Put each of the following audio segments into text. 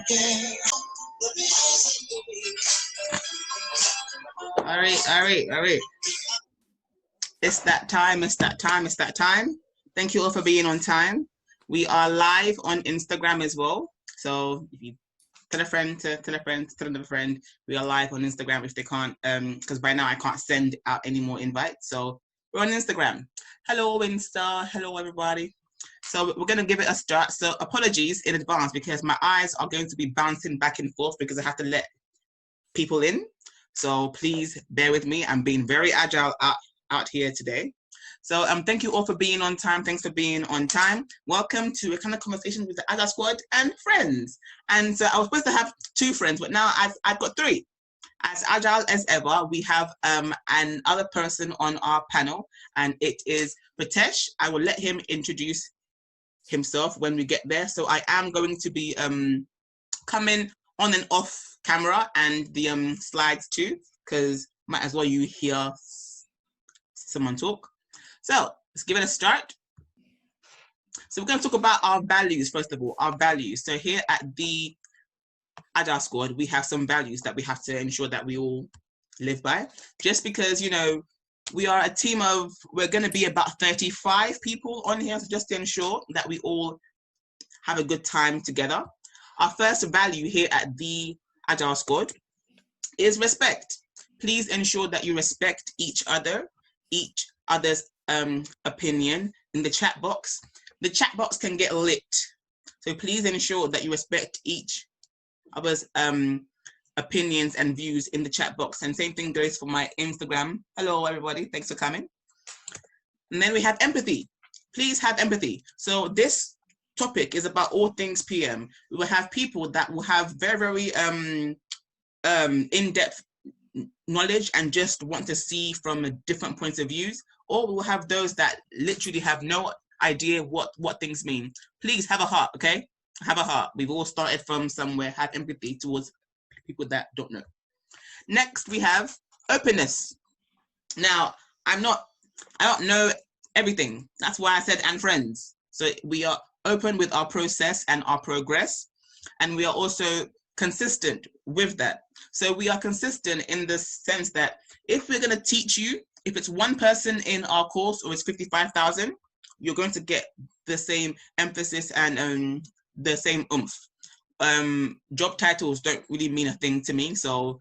All right. It's that time. Thank you all for being on time. We are live on Instagram as well. So if you tell a friend, tell another friend, we are live on Instagram if they can't, because by now I can't send out any more invites. So we're on Instagram. Hello, Insta. Hello, everybody. So we're going to give it a start. So apologies in advance because my eyes are going to be bouncing back and forth because I have to let people in. So please bear with me. I'm being very agile out here today. So thank you all for being on time. Thanks for being on time. Welcome to a kind of conversation with the Agile Squad and friends. And so I was supposed to have 2 friends, but now I've got 3. As agile as ever, we have another person on our panel, and it is Pritesh. I will let him introduce himself when we get there. So I am going to be coming on and off camera and the slides too, because might as well you hear someone talk. So let's give it a start. So we're going to talk about our values, first of all, our values. So here at the Agile Squad, we have some values that we have to ensure that we all live by. Just because, you know, we are a team of, we're going to be about 35 people on here, so just to ensure that we all have a good time together. Our first value here at the Agile Squad is respect. Please ensure that you respect each other's opinion in the chat box. The chat box can get lit, so please ensure that you respect each other's opinions and views in the chat box. And same thing goes for my Instagram. Hello, everybody. Thanks for coming. And then we have empathy. Please have empathy. So this topic is about all things PM. We will have people that will have very in-depth knowledge and just want to see from a different points of views, or we will have those that literally have no idea what things mean. Please have a heart, okay? Have a heart. We've all started from somewhere. Have empathy towards people that don't know. Next, we have openness. Now, I don't know everything. That's why I said and friends. So we are open with our process and our progress, and we are also consistent with that. So we are consistent in the sense that if we're going to teach you, if it's 1 person in our course or it's 55,000, you're going to get the same emphasis and the same oomph. Job titles don't really mean a thing to me. So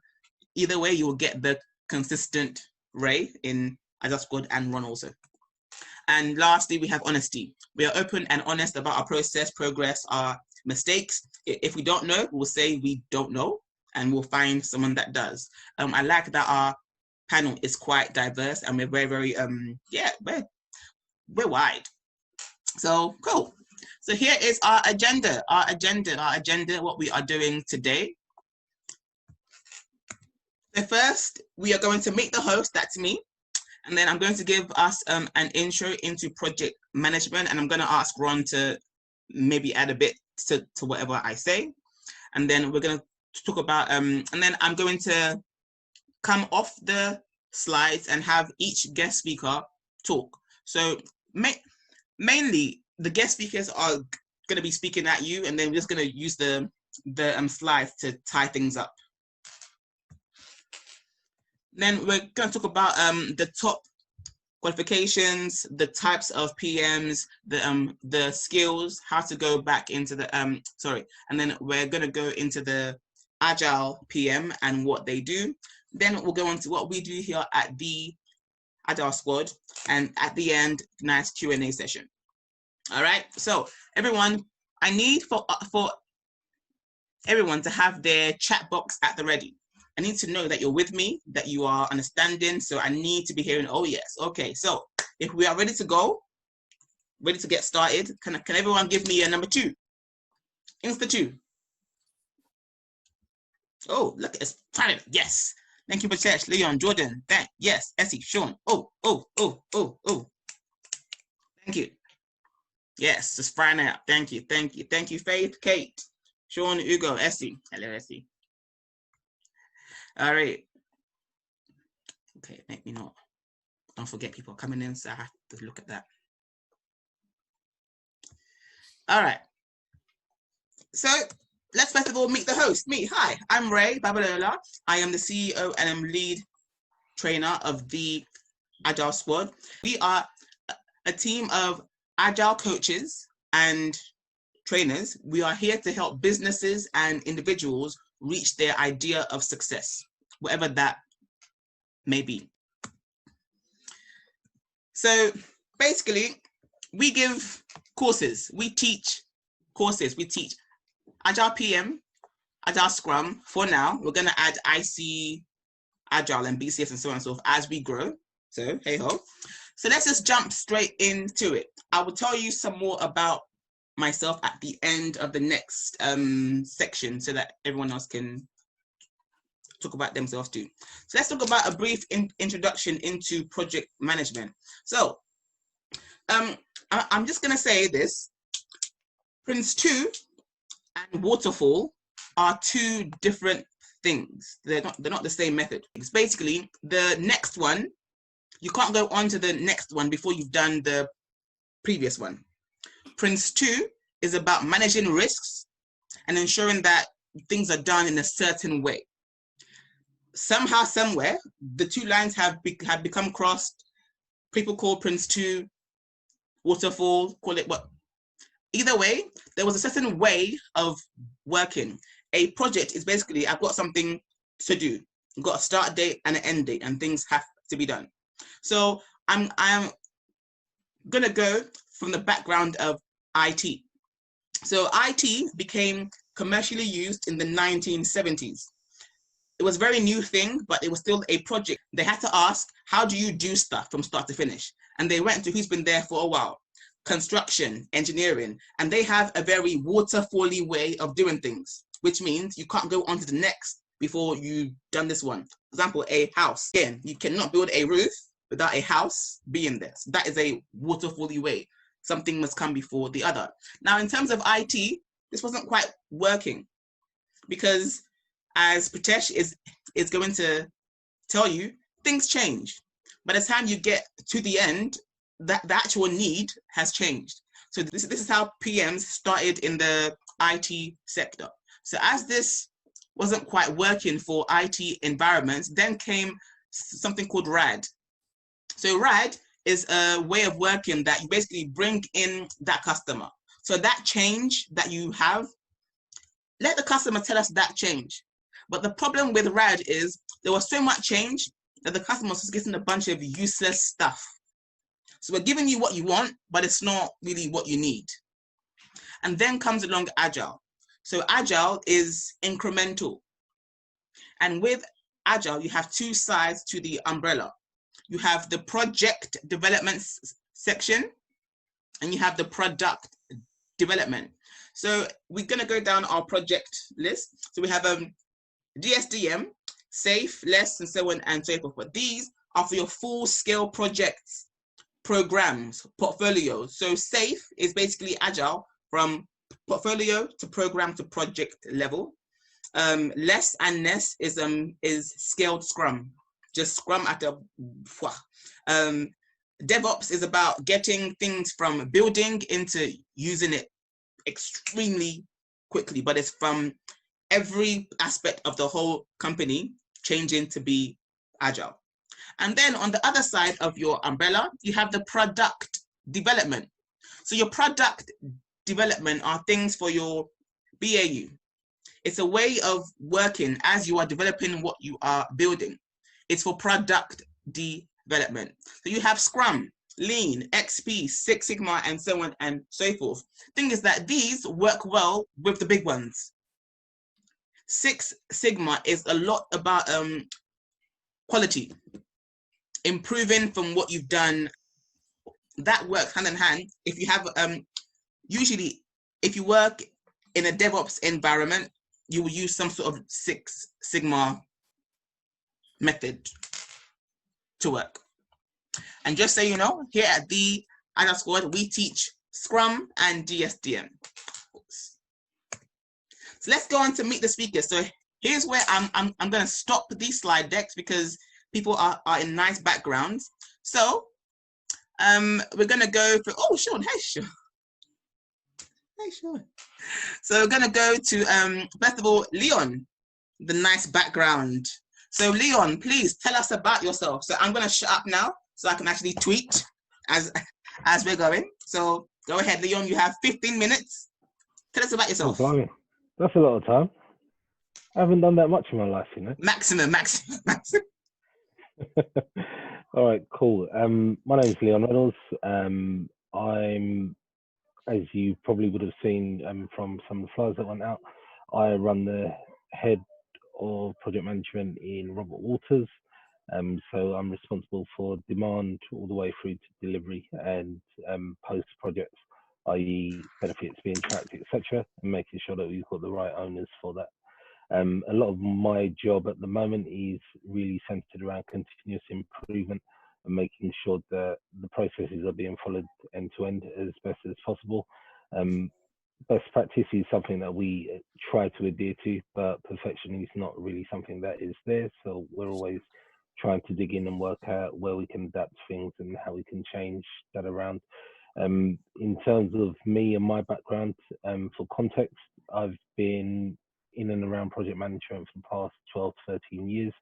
either way, you will get the consistent Ray in Agile Squad and Ron also. And lastly, we have honesty. We are open and honest about our process, progress, our mistakes. If we don't know, we'll say we don't know, and we'll find someone that does. I like that our panel is quite diverse, and we're very, we're wide. So cool. So here is our agenda, what we are doing today. So first, we are going to meet the host, that's me. And then I'm going to give us an intro into project management, and I'm going to ask Ron to maybe add a bit to whatever I say. And then we're going to talk about, and then I'm going to come off the slides and have each guest speaker talk. So mainly the guest speakers are going to be speaking at you, and then we're just going to use the slides to tie things up. Then we're going to talk about the top qualifications, the types of PMs, the skills, how to go back into the, and then we're going to go into the Agile PM and what they do. Then we'll go on to what we do here at the Agile Squad, and at the end, nice Q&A session. All right, so everyone, I need for everyone to have their chat box at the ready. I need to know that you're with me, that you are understanding. So I need to be hearing, oh yes, okay. So if we are ready to go, ready to get started, can everyone give me a number 2? Insta 2. Oh, look, it's private. Yes. Thank you, Pritesh, Leon, Jordan. Yes, Essie, Sean. Oh. Thank you. Yes, it's Friday out. Thank you, Faith, Kate, Sean, Ugo, Essie. Hello, Essie. All right. Okay, make me not. Don't forget people coming in, so I have to look at that. All right. So let's first of all meet the host, me. Hi, I'm Ray Babalola. I am the CEO and I'm lead trainer of the Agile Squad. We are a team of Agile coaches and trainers. We are here to help businesses and individuals reach their idea of success, whatever that may be. So basically, we give courses, we teach courses, we teach Agile PM, Agile Scrum. For now, we're going to add IC, Agile, and BCS and so on and so forth as we grow. So, hey ho. So let's just jump straight into it. I will tell you some more about myself at the end of the next section so that everyone else can talk about themselves too. So let's talk about a brief introduction into project management. So I'm just going to say this. Prince2 and waterfall are two different things. They're not the same method. It's basically the next one. You can't go on to the next one before you've done the previous one. Prince2 is about managing risks and ensuring that things are done in a certain way. Somehow, somewhere, the two lines have become crossed. People call Prince2 waterfall, call it what. Either way, there was a certain way of working. A project is basically, I've got something to do. I've got a start date and an end date, and things have to be done. So I'm gonna go from the background of IT. So IT became commercially used in the 1970s. It was a very new thing, but it was still a project. They had to ask, how do you do stuff from start to finish? And they went to who's been there for a while. Construction, engineering, and they have a very waterfall-y way of doing things, which means you can't go on to the next before you've done this one. For example, a house. Again, you cannot build a roof without a house being there. So that is a waterfall-y way. Something must come before the other. Now, in terms of IT, this wasn't quite working because, as Pritesh is going to tell you, things change. By the time you get to the end, the actual need has changed. So this is how PMs started in the IT sector. So as this wasn't quite working for IT environments, then came something called RAD. So RAD is a way of working that you basically bring in that customer. So that change that you have, let the customer tell us that change. But the problem with RAD is there was so much change that the customer was getting a bunch of useless stuff. So we're giving you what you want, but it's not really what you need. And then comes along Agile. So Agile is incremental. And with Agile, you have two sides to the umbrella. You have the project development section, and you have the product development. So we're going to go down our project list. So we have DSDM, safe, less, and so on and so forth. But these are for your full-scale projects, programs, portfolios. So safe is basically Agile from portfolio to program to project level. Less and ness is scaled Scrum, just Scrum at a DevOps is about getting things from building into using it extremely quickly, but it's from every aspect of the whole company changing to be Agile. And then on the other side of your umbrella, you have the product development. So your product development are things for your BAU. It's a way of working as you are developing what you are building. It's for product development. So you have Scrum, Lean, XP, Six Sigma, and so on and so forth. Thing is that these work well with the big ones. Six Sigma is a lot about quality, improving from what you've done. That works hand in hand. If you have usually if you work in a DevOps environment, you will use some sort of Six Sigma method to work. And just so you know, here at the Agile Squad, we teach Scrum and DSDM. So let's go on to meet the speakers. So here's where I'm going to stop these slide decks because people are in nice backgrounds. So we're going to go for, oh, Sean, hey, Sean. Sure. So we're gonna go to first of all, Leon, the nice background. So Leon, please tell us about yourself. So I'm gonna shut up now so I can actually tweet as we're going. So go ahead, Leon. You have 15 minutes. Tell us about yourself. Oh, blimey. That's a lot of time. I haven't done that much in my life, you know. Maximum. All right, cool. My name is Leon Reynolds. I'm, as you probably would have seen from some of the flyers that went out, I run the head of project management in Robert Walters. So I'm responsible for demand all the way through to delivery and post projects, i.e. benefits being tracked, etc., and making sure that we've got the right owners for that. A lot of my job at the moment is really centered around continuous improvement and making sure that the processes are being followed end to end as best as possible. Best practice is something that we try to adhere to, but perfection is not really something that is there. So we're always trying to dig in and work out where we can adapt things and how we can change that around. In terms of me and my background, for context, I've been in and around project management for the past 12 to 13 years.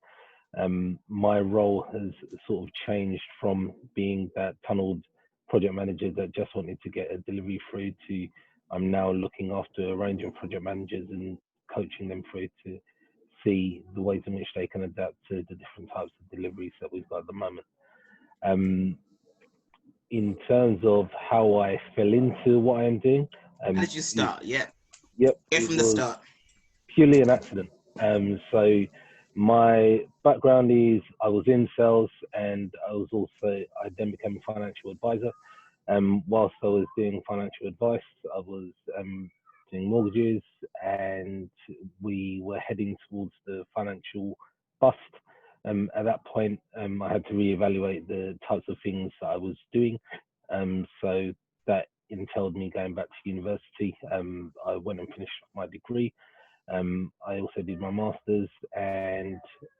My role has sort of changed from being that tunneled project manager that just wanted to get a delivery through to I'm now looking after a range of project managers and coaching them through to see the ways in which they can adapt to the different types of deliveries that we've got at the moment. In terms of how I fell into what I am doing. How did you start? Yep. Get from the start. Purely an accident. So my background is I was in sales and I then became a financial advisor. Whilst I was doing financial advice, I was doing mortgages and we were heading towards the financial bust. At that point, I had to reevaluate the types of things that I was doing. So that entailed me going back to university. I went and finished my degree. I also did my master's, and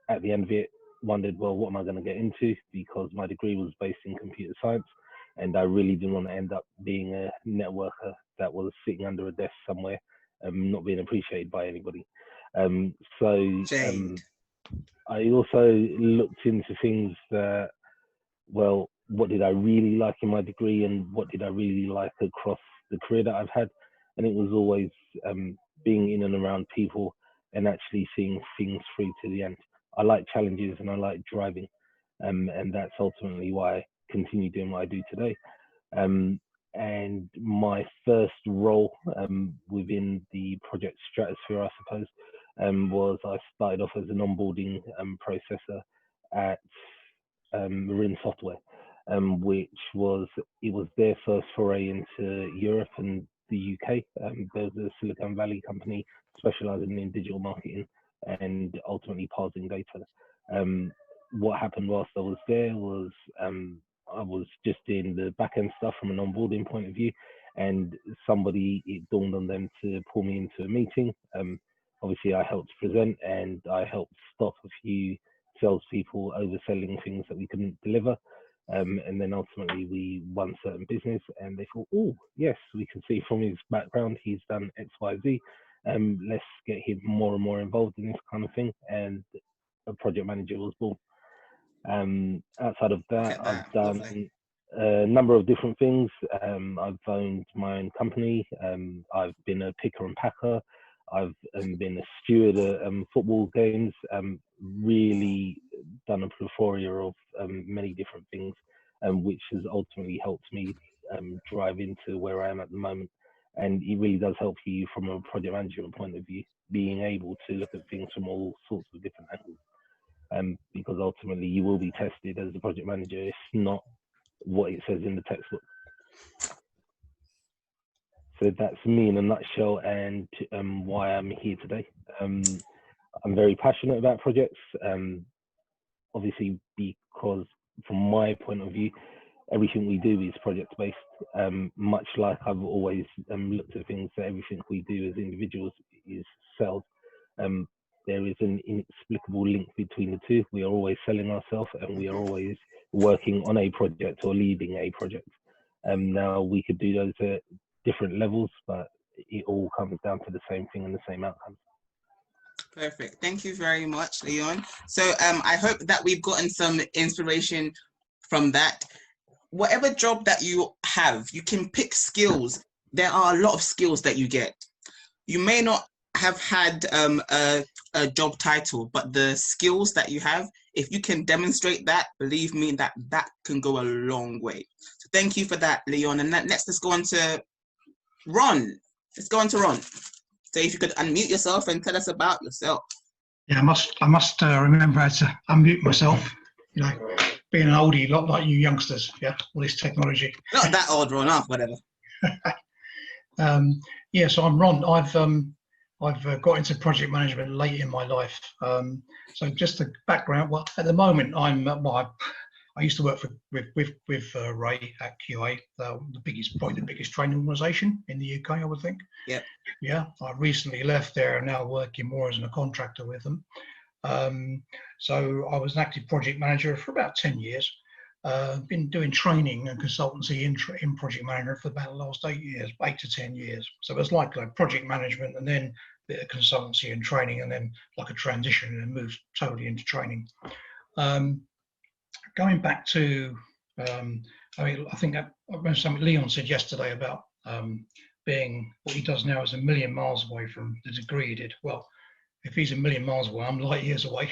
at the end of it, wondered, well, what am I going to get into? Because my degree was based in computer science, and I really didn't want to end up being a networker that was sitting under a desk somewhere, not being appreciated by anybody. I also looked into things that, well, what did I really like in my degree and what did I really like across the career that I've had? And it was always being in and around people and actually seeing things through to the end. I like challenges and I like driving, and that's ultimately why I continue doing what I do today. And my first role within the project stratosphere, I suppose, was I started off as an onboarding processor at Marine Software, which was their first foray into Europe and the UK. There's a Silicon Valley company specializing in digital marketing and ultimately parsing data. What happened whilst I was there was I was just doing the back end stuff from an onboarding point of view, and it dawned on them to pull me into a meeting. Obviously, I helped present and I helped stop a few salespeople overselling things that we couldn't deliver. And then ultimately we won certain business and they thought, oh, yes, we can see from his background, he's done X, Y, Z. Let's get him more and more involved in this kind of thing. And a project manager was born. Outside of that, I've done a number of different things. I've owned my own company. I've been a picker and packer. I've been a steward at football games, really done a plethora of many different things, which has ultimately helped me drive into where I am at the moment. And it really does help you from a project management point of view, being able to look at things from all sorts of different angles. Because ultimately you will be tested as a project manager. It's not what it says in the textbook. So that's me in a nutshell, and why I'm here today. I'm very passionate about projects, obviously because from my point of view, everything we do is project based. Much like I've always looked at things that everything we do as individuals is sales. There is an inexplicable link between the two. We are always selling ourselves and we are always working on a project or leading a project. Now we could do those at different levels, but it all comes down to the same thing and the same outcome. Perfect. Thank you very much, Leon. So I hope that we've gotten some inspiration from that. Whatever job that you have, you can pick skills. There are a lot of skills that you get. You may not have had a job title, but the skills that you have, if you can demonstrate that, believe me, that can go a long way. So thank you for that, Leon. And let's go on to Ron. Let's go on to Ron. So if you could unmute yourself and tell us about yourself. Yeah, I must remember how to unmute myself. You know, being an oldie, lot like you youngsters. Yeah, all this technology. Not that old, Ron. Whatever. Yeah, so I'm Ron. I've got into project management late in my life. So just the background. Well, at the moment, I used to work with Ray at QA, probably the biggest training organisation in the UK, I would think. Yeah. Yeah. I recently left there and now working more as a contractor with them. So I was an active project manager for about 10 years. Been doing training and consultancy in project management for about the last 8 to 10 years. So it's like project management and then a bit of consultancy and training and then like a transition and then moved totally into training. Going back to, I think I remember something Leon said yesterday about being what he does now is a million miles away from the degree he did. Well, if he's a million miles away, I'm light years away.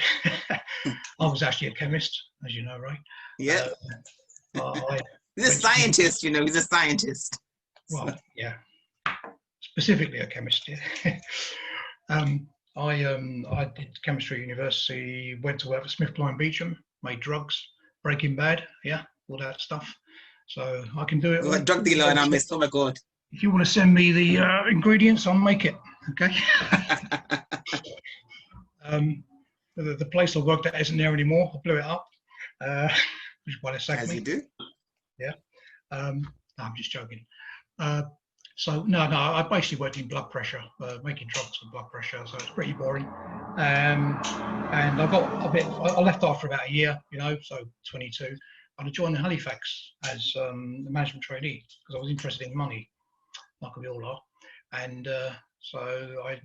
I was actually a chemist, as you know, right? Yeah. He's a scientist, you know, he's a scientist. Well, yeah. Specifically a chemist, yeah. I did chemistry at university, went to work for Smith Klein Beecham, made drugs, Breaking Bad, yeah, all that stuff. So I can do it. You're a drug dealer and I missed, oh my God. If you want to send me the ingredients, I'll make it, okay? The place I worked at isn't there anymore. I blew it up, which is why they sacked me. As you do. Yeah. No, I'm just joking. So no, I basically worked in blood pressure, making drugs for blood pressure. So it's pretty boring. And I got a bit. I left after about a year, you know, so 22. And I joined the Halifax as a management trainee because I was interested in money, like we all are. And so I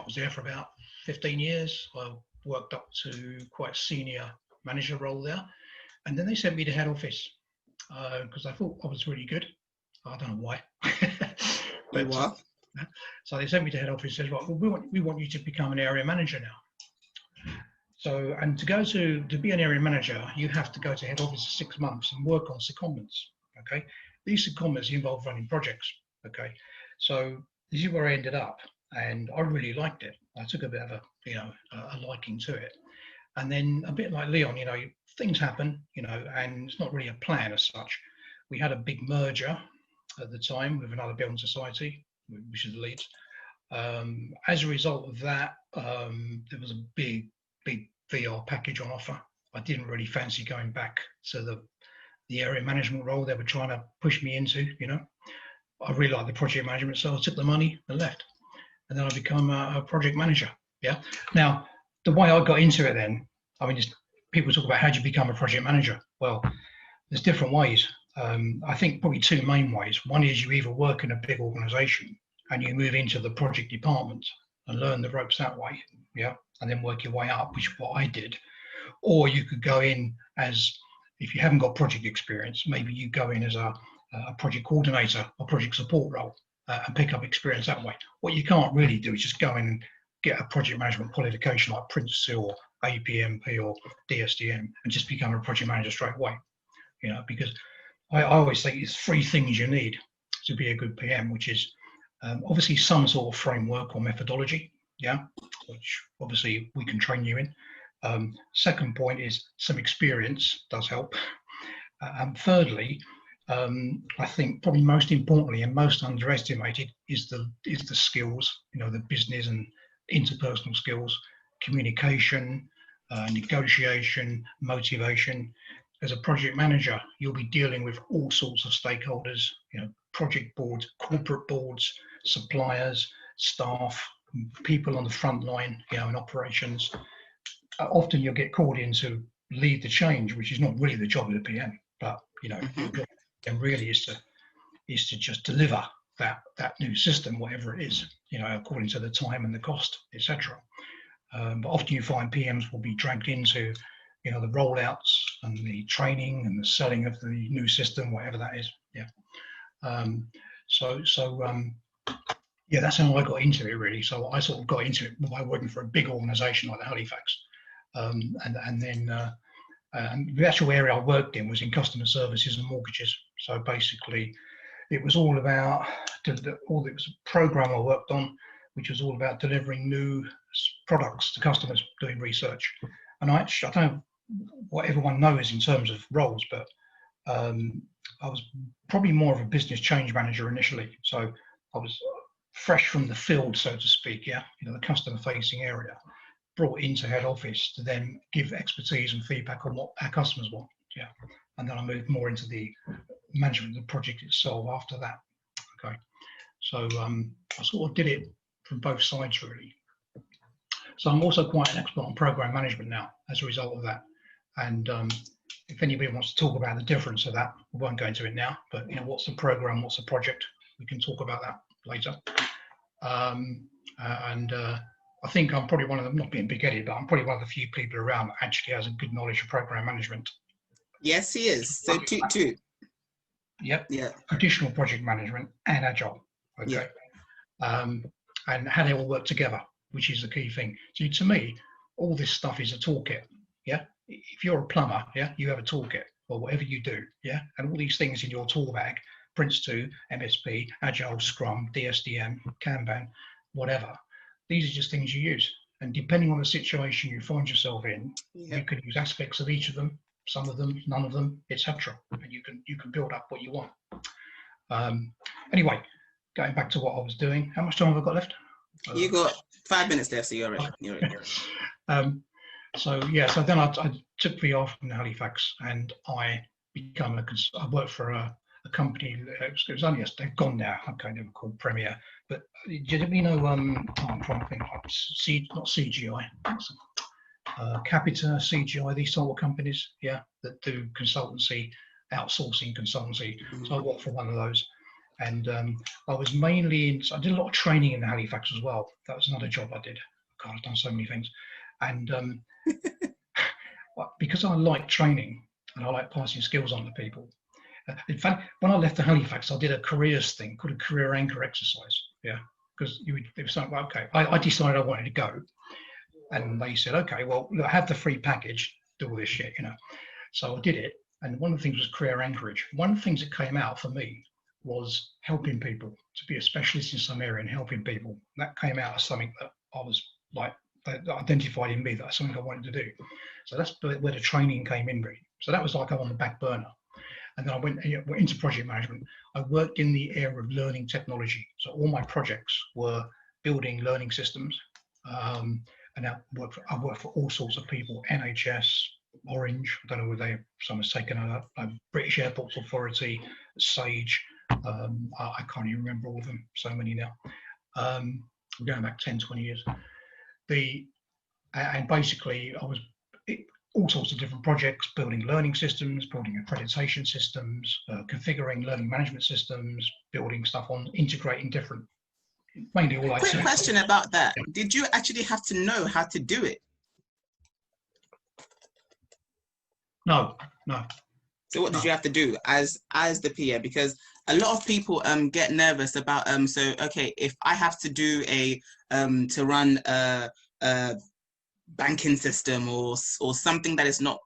was there for about 15 years. I worked up to quite a senior manager role there. And then they sent me to head office because I thought I was really good. I don't know why. But, what? So they sent me to head office and says, right, well, we want you to become an area manager now. So, and to be an area manager, you have to go to head office for 6 months and work on secondments, okay? These secondments involve running projects, okay? So this is where I ended up and I really liked it. I took a bit of a liking to it. And then a bit like Leon, you know, things happen, you know, and it's not really a plan as such. We had a big merger at the time with another building society, which is Leeds. As a result of that, there was a big VR package on offer. I didn't really fancy going back to the area management role they were trying to push me into, you know. I really liked the project management, so I took the money and left. And then I became a project manager, yeah. Now, the way I got into it then, I mean, people talk about how do you become a project manager? Well, there's different ways. I think probably two main ways. One is you either work in a big organization and you move into the project department and learn the ropes that way, yeah, and then work your way up, which is what I did. Or you could go in as, if you haven't got project experience, maybe you go in as a project coordinator or project support role and pick up experience that way. What you can't really do is just go in and get a project management qualification like Prince2 or APMP or DSDM and just become a project manager straight away, you know, because I always think it's 3 things you need to be a good PM, which is obviously some sort of framework or methodology, yeah, which obviously we can train you in. Second point is some experience does help. And thirdly, I think probably most importantly and most underestimated is the skills, you know, the business and interpersonal skills, communication, negotiation, motivation. As a project manager, you'll be dealing with all sorts of stakeholders, you know, project boards, corporate boards, suppliers, staff, people on the front line, you know, in operations. Often you'll get called in to lead the change, which is not really the job of the PM, but, you know, your job really is to just deliver that new system, whatever it is, you know, according to the time and the cost, etc. But often you find PMs will be dragged into, you know, the rollouts and the training and the selling of the new system, whatever that is. Yeah. Yeah, that's how I got into it, really. So I sort of got into it by working for a big organisation like the Halifax, and then the actual area I worked in was in customer services and mortgages. So basically, it was all about it was a program I worked on, which was all about delivering new products to customers, doing research. And I don't know what everyone knows in terms of roles, but I was probably more of a business change manager initially. So I was fresh from the field, so to speak, yeah, you know, the customer facing area, brought into head office to then give expertise and feedback on what our customers want, yeah. And then I moved more into the management of the project itself after that. Okay, so I sort of did it from both sides, really. So I'm also quite an expert on program management now as a result of that. And if anybody wants to talk about the difference of that, we won't go into it now, but you know, what's the program, what's the project, we can talk about that later. I think I'm probably one of them, not being big-headed, but I'm probably one of the few people around that actually has a good knowledge of program management. Yes, he is. So too. Yep. Yeah. Traditional project management and agile. Okay. Yeah. And how they all work together, which is the key thing. So to me, all this stuff is a toolkit. Yeah. If you're a plumber, yeah, you have a toolkit or whatever you do. Yeah. And all these things in your tool bag, Prince2, MSP, Agile, Scrum, DSDM, Kanban, whatever. These are just things you use. And depending on the situation you find yourself in, you can use aspects of each of them, some of them, none of them, etc. And you can build up what you want. Anyway, going back to what I was doing, how much time have I got left? You got 5 minutes left, so you're right. You're right. So then I took the off from Halifax, and I worked for a company. It was only they've gone now. Okay, they were called Premier. But you know, I'm trying to think. Not CGI, Capita, CGI, these sort of companies, yeah, that do consultancy, outsourcing consultancy. So I worked for one of those, and I was mainly I did a lot of training in Halifax as well. That was another job I did. God, I've done so many things, and because I like training and I like passing skills on to people. In fact, when I left the Halifax, I did a careers thing called a career anchor exercise. Yeah, because it was something like, okay, I decided I wanted to go, and they said, okay, well, look, have the free package, do all this shit, you know. So I did it, and one of the things was career anchorage. One of the things that came out for me was helping people, to be a specialist in some area and helping people. That came out as something that I was like, that identified in me, that's something I wanted to do. So that's where the training came in, really. So that was like I'm on the back burner. And then I went into project management. I worked in the area of learning technology. So all my projects were building learning systems. And I worked for all sorts of people, NHS, Orange, I don't know whether someone's taken over, British Airports Authority, Sage. I can't even remember all of them, so many now. We're going back 10, 20 years. And basically I was all sorts of different projects, building learning systems, building accreditation systems, configuring learning management systems, building stuff on integrating different, mainly all. Quick question about that. Yeah. Did you actually have to know how to do it? No. So what did you have to do as the PM? Because a lot of people get nervous about so okay, if I have to do to run a banking system or something that is not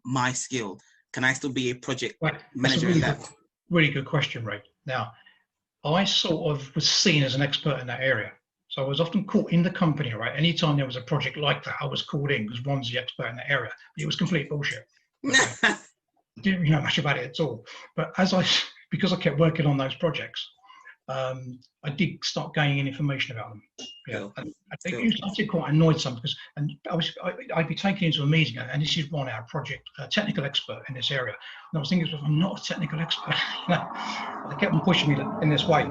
my skill, can I still be a project manager in that? Really good question, Ray. Now, I sort of was seen as an expert in that area. So I was often caught in the company, right? Anytime there was a project like that, I was called in because Ron's the expert in that area. But it was complete bullshit. Okay. Didn't really know much about it at all. But because I kept working on those projects, I did start gaining information about them. Yeah, and I did quite annoyed some because, and I'd be taken into a meeting, and this is Ron, our project technical expert in this area, and I was thinking, I'm not a technical expert. You know, they kept on pushing me in this way.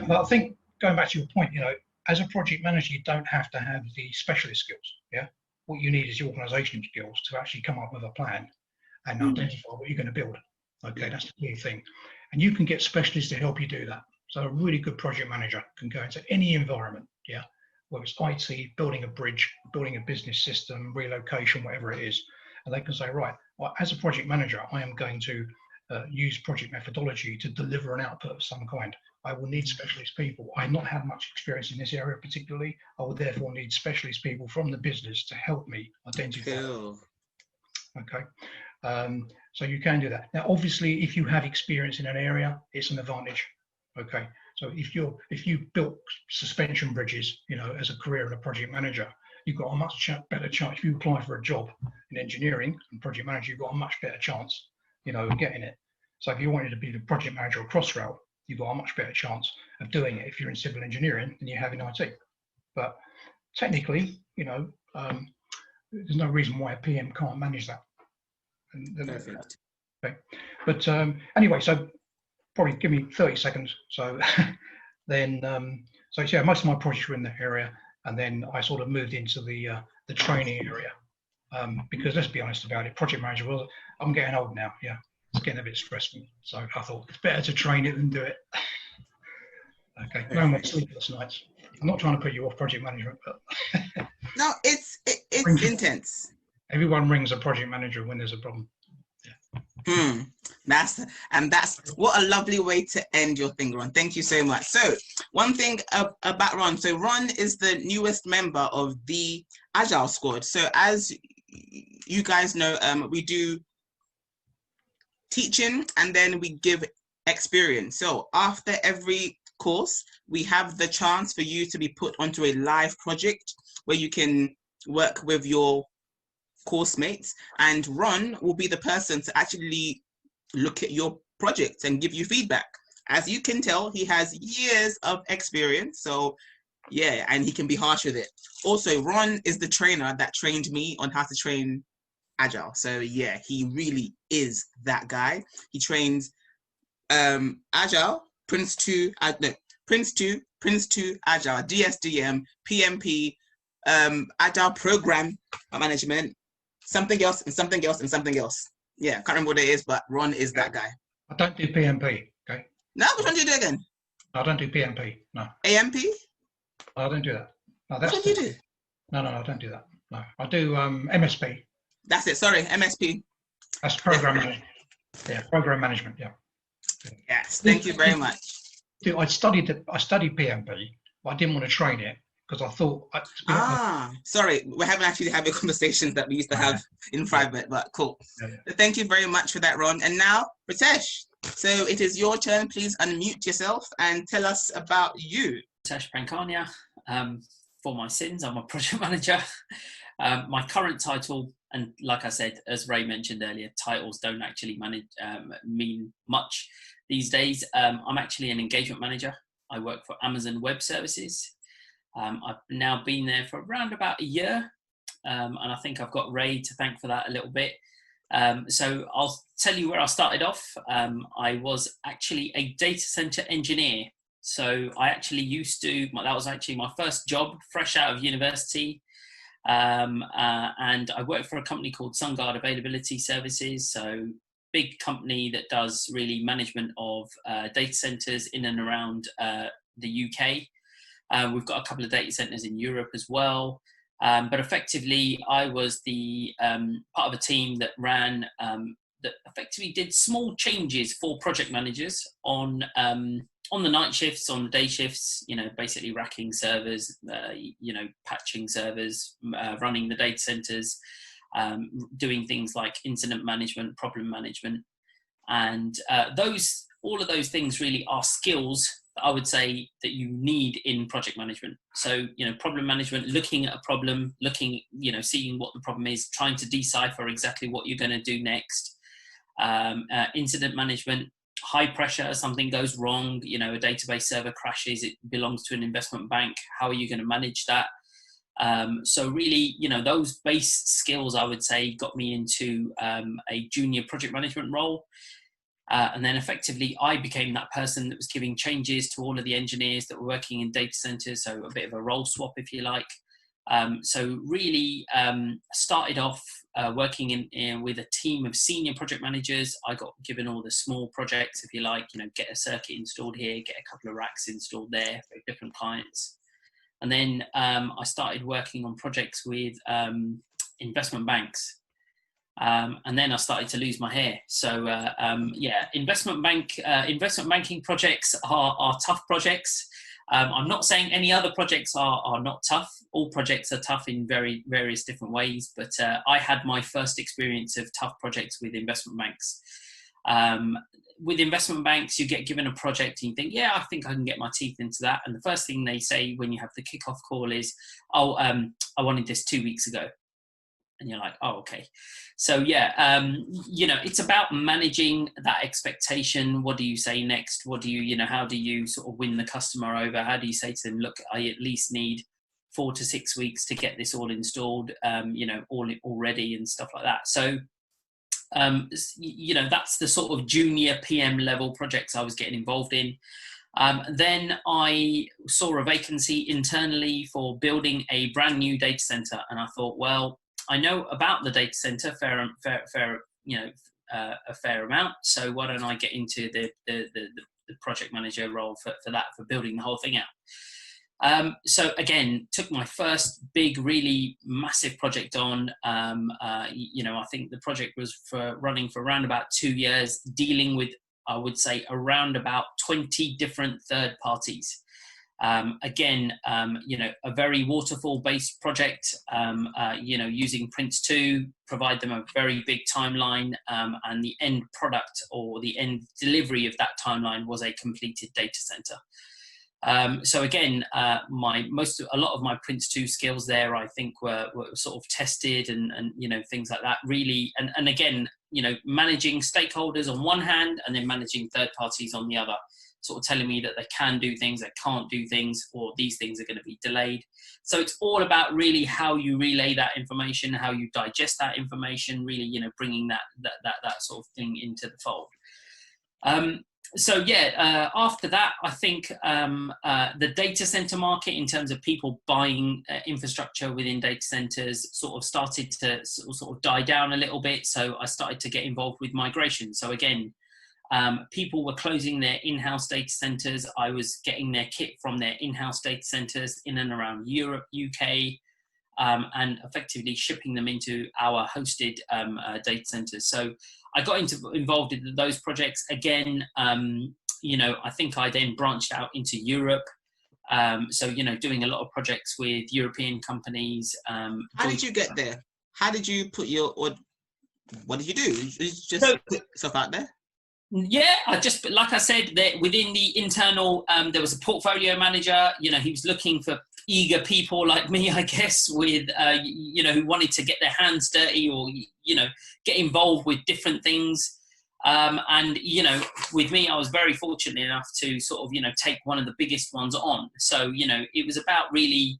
But I think going back to your point, you know, as a project manager, you don't have to have the specialist skills. Yeah, what you need is the organizational skills to actually come up with a plan and identify what you're going to build. Okay, that's the key thing, and you can get specialists to help you do that. So a really good project manager can go into any environment, yeah, whether it's IT, building a bridge, building a business system, relocation, whatever it is, and they can say, right, well, as a project manager, I am going to use project methodology to deliver an output of some kind. I will need specialist people. I not have much experience in this area particularly. I will therefore need specialist people from the business to help me identify. Cool. Okay, so you can do that. Now, obviously, if you have experience in an area, it's an advantage. Okay, so if you built suspension bridges, you know, as a career and a project manager, you've got a much better chance. If you apply for a job in engineering and project manager, you've got a much better chance, you know, of getting it. So if you wanted to be the project manager of Crossrail, you've got a much better chance of doing it if you're in civil engineering than you have in IT. But technically, you know, there's no reason why a PM can't manage that. Perfect. Okay. But anyway, so probably give me 30 seconds. So then, so yeah, most of my projects were in that area, and then I sort of moved into the training area because let's be honest about it, project manager. Well, I'm getting old now. Yeah, it's getting a bit stressful. So I thought it's better to train it than do it. Okay, no more sleepless nights. I'm not trying to put you off project management, but No, it's intense. Everyone rings a project manager when there's a problem. Yeah. That's what a lovely way to end your thing, Ron. Thank you so much. So one thing about Ron. So Ron is the newest member of the Agile Squad. So as you guys know, we do teaching and then we give experience. So after every course, we have the chance for you to be put onto a live project where you can work with your course mates, and Ron will be the person to actually look at your project and give you feedback. As you can tell, he has years of experience, so yeah, and he can be harsh with it. Also, Ron is the trainer that trained me on how to train Agile. So yeah, he really is that guy. He trains Agile, Prince2 Agile, DSDM, PMP, Agile Program Management, something else and something else and something else. Yeah, can't remember what it is, but Ron is that guy. I don't do PMP. Okay. No, which one do you do again? I don't do PMP. No. AMP? I don't do that. No, Which one do you do? No, I don't do that. No, I do MSP. That's it. Sorry, MSP. That's program management. Yeah, program management. Yeah. Yes, thank you very much. I studied PMP, but I didn't want to train it because I thought. Sorry, we haven't actually had the conversations that we used to have in private, but cool. Yeah. Thank you very much for that, Ron. And now, Pritesh. So it is your turn. Please unmute yourself and tell us about you. Pritesh Prankania. For my sins, I'm a project manager. My current title, and like I said, as Ray mentioned earlier, titles don't actually mean much these days. I'm actually an engagement manager. I work for Amazon Web Services. I've now been there for around about a year, and I think I've got Ray to thank for that a little bit. So I'll tell you where I started off. I was actually a data center engineer. So I actually that was actually my first job fresh out of university. And I worked for a company called SunGuard Availability Services. So big company that does really management of data centers in and around the UK. We've got a couple of data centers in Europe as well. But effectively, I was the part of a team that ran, that effectively did small changes for project managers on the night shifts, on the day shifts, basically racking servers, patching servers, running the data centers, doing things like incident management, problem management. And all of those things really are skills that I would say that you need in project management. So, problem management, looking at a problem, seeing what the problem is, trying to decipher exactly what you're going to do next. Incident management, high pressure, something goes wrong, a database server crashes, it belongs to an investment bank. How are you going to manage that? So really, those base skills, I would say, got me into a junior project management role. And then effectively, I became that person that was giving changes to all of the engineers that were working in data centers. So a bit of a role swap, if you like. So really started off working with a team of senior project managers. I got given all the small projects, if you like, get a circuit installed here, get a couple of racks installed there for different clients. And then I started working on projects with investment banks. And then I started to lose my hair. So yeah, investment banking projects are tough projects. I'm not saying any other projects are not tough. All projects are tough in various different ways, but I had my first experience of tough projects with investment banks. With investment banks, you get given a project and you think, yeah, I think I can get my teeth into that. And the first thing they say when you have the kickoff call is, oh, I wanted this 2 weeks ago. And you're like, oh, okay. So yeah, it's about managing that expectation. What do you say next? What do you, how do you sort of win the customer over? How do you say to them, look, I at least need 4 to 6 weeks to get this all installed, all ready and stuff like that. So, that's the sort of junior PM level projects I was getting involved in. Then I saw a vacancy internally for building a brand new data center. And I thought, well, I know about the data center a fair amount. So why don't I get into the project manager role for building the whole thing out? So again, took my first big, really massive project on. I think the project was running for around about 2 years, dealing with, I would say, around about 20 different third parties. Again, a very waterfall-based project, using Prince2, provide them a very big timeline, and the end product or the end delivery of that timeline was a completed data center. So again, a lot of my Prince2 skills there, I think, were sort of tested and things like that. Really, and again, managing stakeholders on one hand, and then managing third parties on the other. Sort of telling me that they can do things, they can't do things, or these things are going to be delayed. So it's all about really how you relay that information, how you digest that information, really, bringing that sort of thing into the fold. After that, I think the data center market, in terms of people buying infrastructure within data centers, sort of started to sort of die down a little bit. So I started to get involved with migration. So again, people were closing their in-house data centers. I was getting their kit from their in-house data centers in and around Europe, UK, and effectively shipping them into our hosted data centers. So I got involved in those projects. Again, I think I then branched out into Europe. Doing a lot of projects with European companies. How did you get there? How did you put what did you do? Did you just put stuff out there? Yeah, like I said, that within the internal, there was a portfolio manager. He was looking for eager people like me, I guess, with who wanted to get their hands dirty or get involved with different things. With me, I was very fortunate enough to sort of take one of the biggest ones on. So it was about really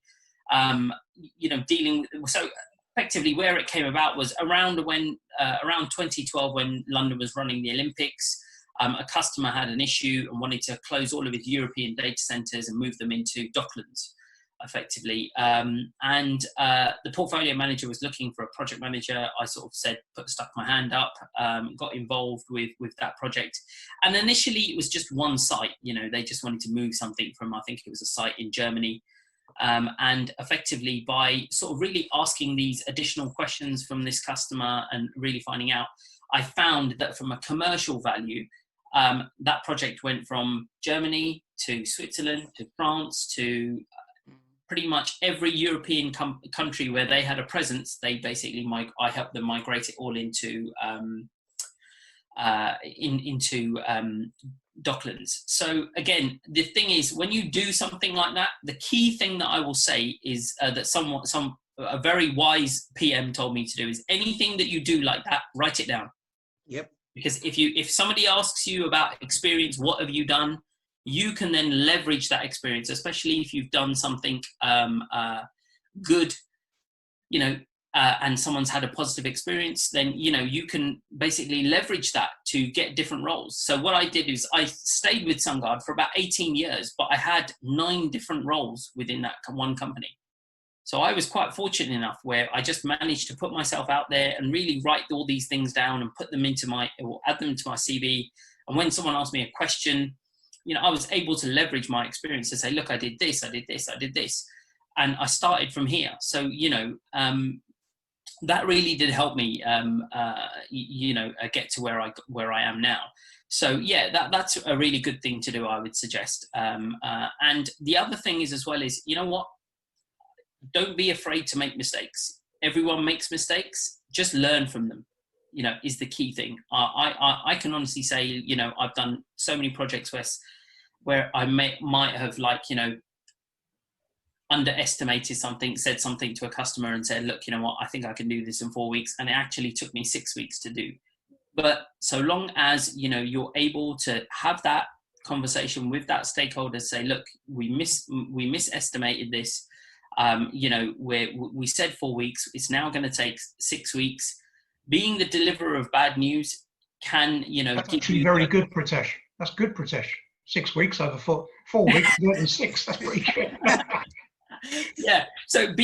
dealing with. So effectively, where it came about was around 2012, when London was running the Olympics. A customer had an issue and wanted to close all of his European data centers and move them into Docklands, effectively. The portfolio manager was looking for a project manager. I sort of stuck my hand up, got involved with that project. And initially, it was just one site. They just wanted to move something from, I think it was a site in Germany. And effectively, by sort of really asking these additional questions from this customer and really finding out, I found that from a commercial value, that project went from Germany to Switzerland to France to pretty much every European country where they had a presence. They basically, I helped them migrate it all into Docklands. So again, the thing is, when you do something like that, the key thing that I will say is that a very wise PM told me to do is anything that you do like that, write it down. Yep. Because if somebody asks you about experience, what have you done? You can then leverage that experience, especially if you've done something good, and someone's had a positive experience, then, you can basically leverage that to get different roles. So what I did is I stayed with SunGard for about 18 years, but I had 9 different roles within that one company. So I was quite fortunate enough where I just managed to put myself out there and really write all these things down and put them into or add them to my CV. And when someone asked me a question, I was able to leverage my experience to say, look, I did this, I did this, I did this. And I started from here. So, that really did help me, get to where I am now. So yeah, that's a really good thing to do, I would suggest. And the other thing is as well is, don't be afraid to make mistakes. Everyone makes mistakes. Just learn from them, is the key thing. I can honestly say, I've done so many projects where I might have underestimated something, said something to a customer and said, look, I think I can do this in 4 weeks. And it actually took me 6 weeks to do. But so long as, you're able to have that conversation with that stakeholder, say, look, we misestimated this. We said 4 weeks, it's now going to take 6 weeks. Being the deliverer of bad news can, that's actually very good, Pritesh. That's good, Pritesh. 6 weeks over 4 weeks, more than 6. That's pretty good. Yeah. So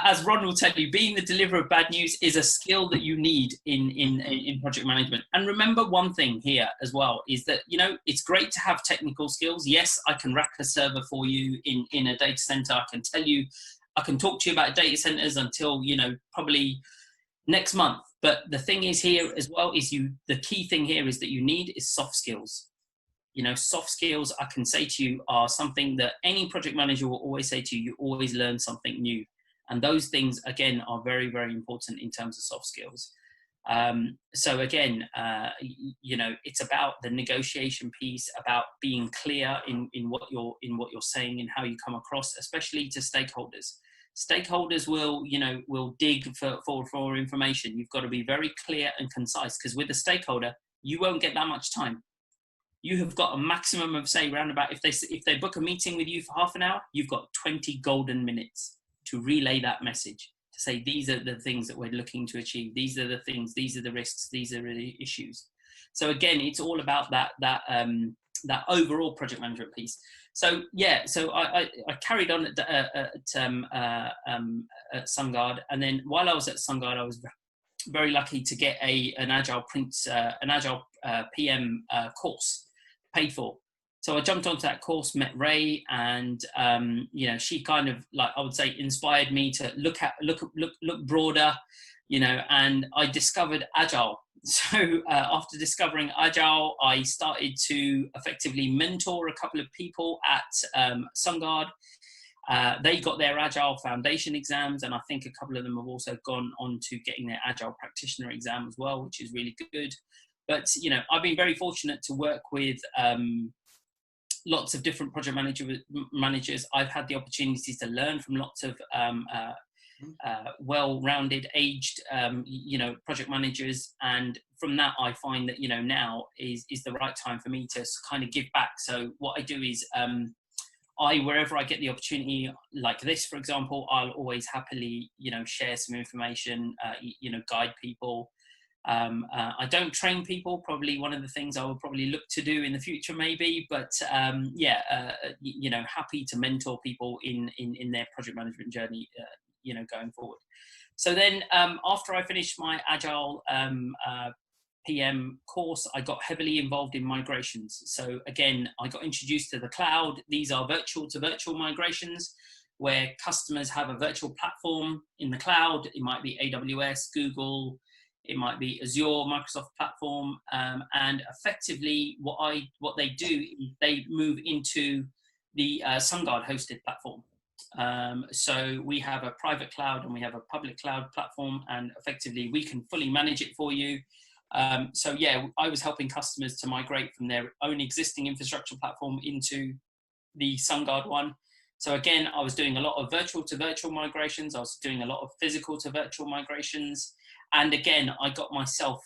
as Ron will tell you, being the deliverer of bad news is a skill that you need in project management. And remember one thing here as well is that, it's great to have technical skills. Yes, I can rack a server for you in a data center. I can talk to you about data centers until, probably next month. But the thing is here as well is the key thing here is that you need is soft skills. Soft skills, I can say to you, are something that any project manager will always say to you, you always learn something new. And those things, again, are very, very important in terms of soft skills. So again, it's about the negotiation piece, about being clear in what you're saying and how you come across, especially to stakeholders. Stakeholders will dig for information. You've got to be very clear and concise, because with a stakeholder, you won't get that much time. You have got a maximum of, say, around about, if they book a meeting with you for half an hour, you've got 20 golden minutes to relay that message, to say, these are the things that we're looking to achieve. These are the things, these are the risks, these are the issues. So again, it's all about that overall project management piece. So yeah, so I carried on at SunGard. And then while I was at SunGard, I was very lucky to get an Agile PM course paid for. So I jumped onto that course, met Ray, and she kind of, I would say, inspired me to look broader, and I discovered Agile. So after discovering Agile, I started to effectively mentor a couple of people at SunGard. They got their Agile Foundation exams, and I think a couple of them have also gone on to getting their Agile Practitioner exam as well, which is really good. But, I've been very fortunate to work with lots of different project managers. I've had the opportunities to learn from lots of well-rounded, aged, project managers. And from that, I find that, now is the right time for me to kind of give back. So what I do is wherever I get the opportunity like this, for example, I'll always happily, share some information, guide people. I don't train people, probably one of the things I will probably look to do in the future maybe, but happy to mentor people in their project management journey, going forward. So then after I finished my Agile PM course, I got heavily involved in migrations. So again, I got introduced to the cloud. These are virtual to virtual migrations, where customers have a virtual platform in the cloud. It might be AWS, Google, it might be Azure, Microsoft platform, and effectively what they do is they move into the SunGard hosted platform. So we have a private cloud and we have a public cloud platform, and effectively we can fully manage it for you. So yeah, I was helping customers to migrate from their own existing infrastructure platform into the SunGard one. So again, I was doing a lot of virtual to virtual migrations. I was doing a lot of physical to virtual migrations. And again, I got myself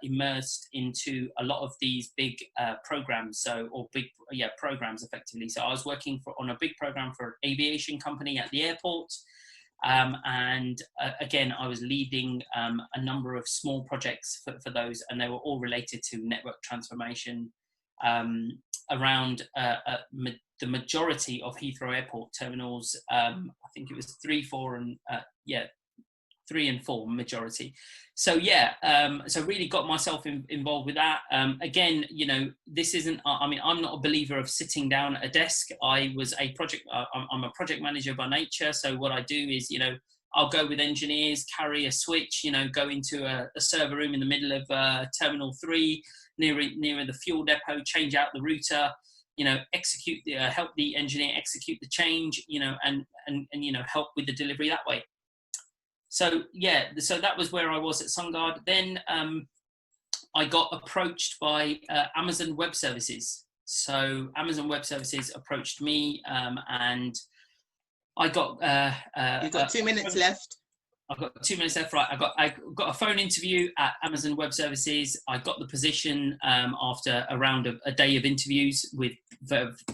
immersed into a lot of these big programs, programs effectively. So I was working on a big program for an aviation company at the airport. Again, I was leading a number of small projects for those, and they were all related to network transformation, around the majority of Heathrow Airport terminals. I think it was 3, 4, and 3 and 4 majority. So yeah, so really got myself involved with that. Again, you know, this isn't, I mean, I'm not a believer of sitting down at a desk. I was a project, I'm a project manager by nature. So what I do is, you know, I'll go with engineers, carry a switch, you know, go into a server room in the middle of Terminal 3, near the fuel depot, change out the router, you know, help the engineer execute the change, you know, and you know, help with the delivery that way. So yeah, so that was where I was at SunGard. Then I got approached by Amazon Web Services. So Amazon Web Services approached me, and I got. You've got 2 minutes left. I've got 2 minutes left. Right, I got a phone interview at Amazon Web Services. I got the position after a day of interviews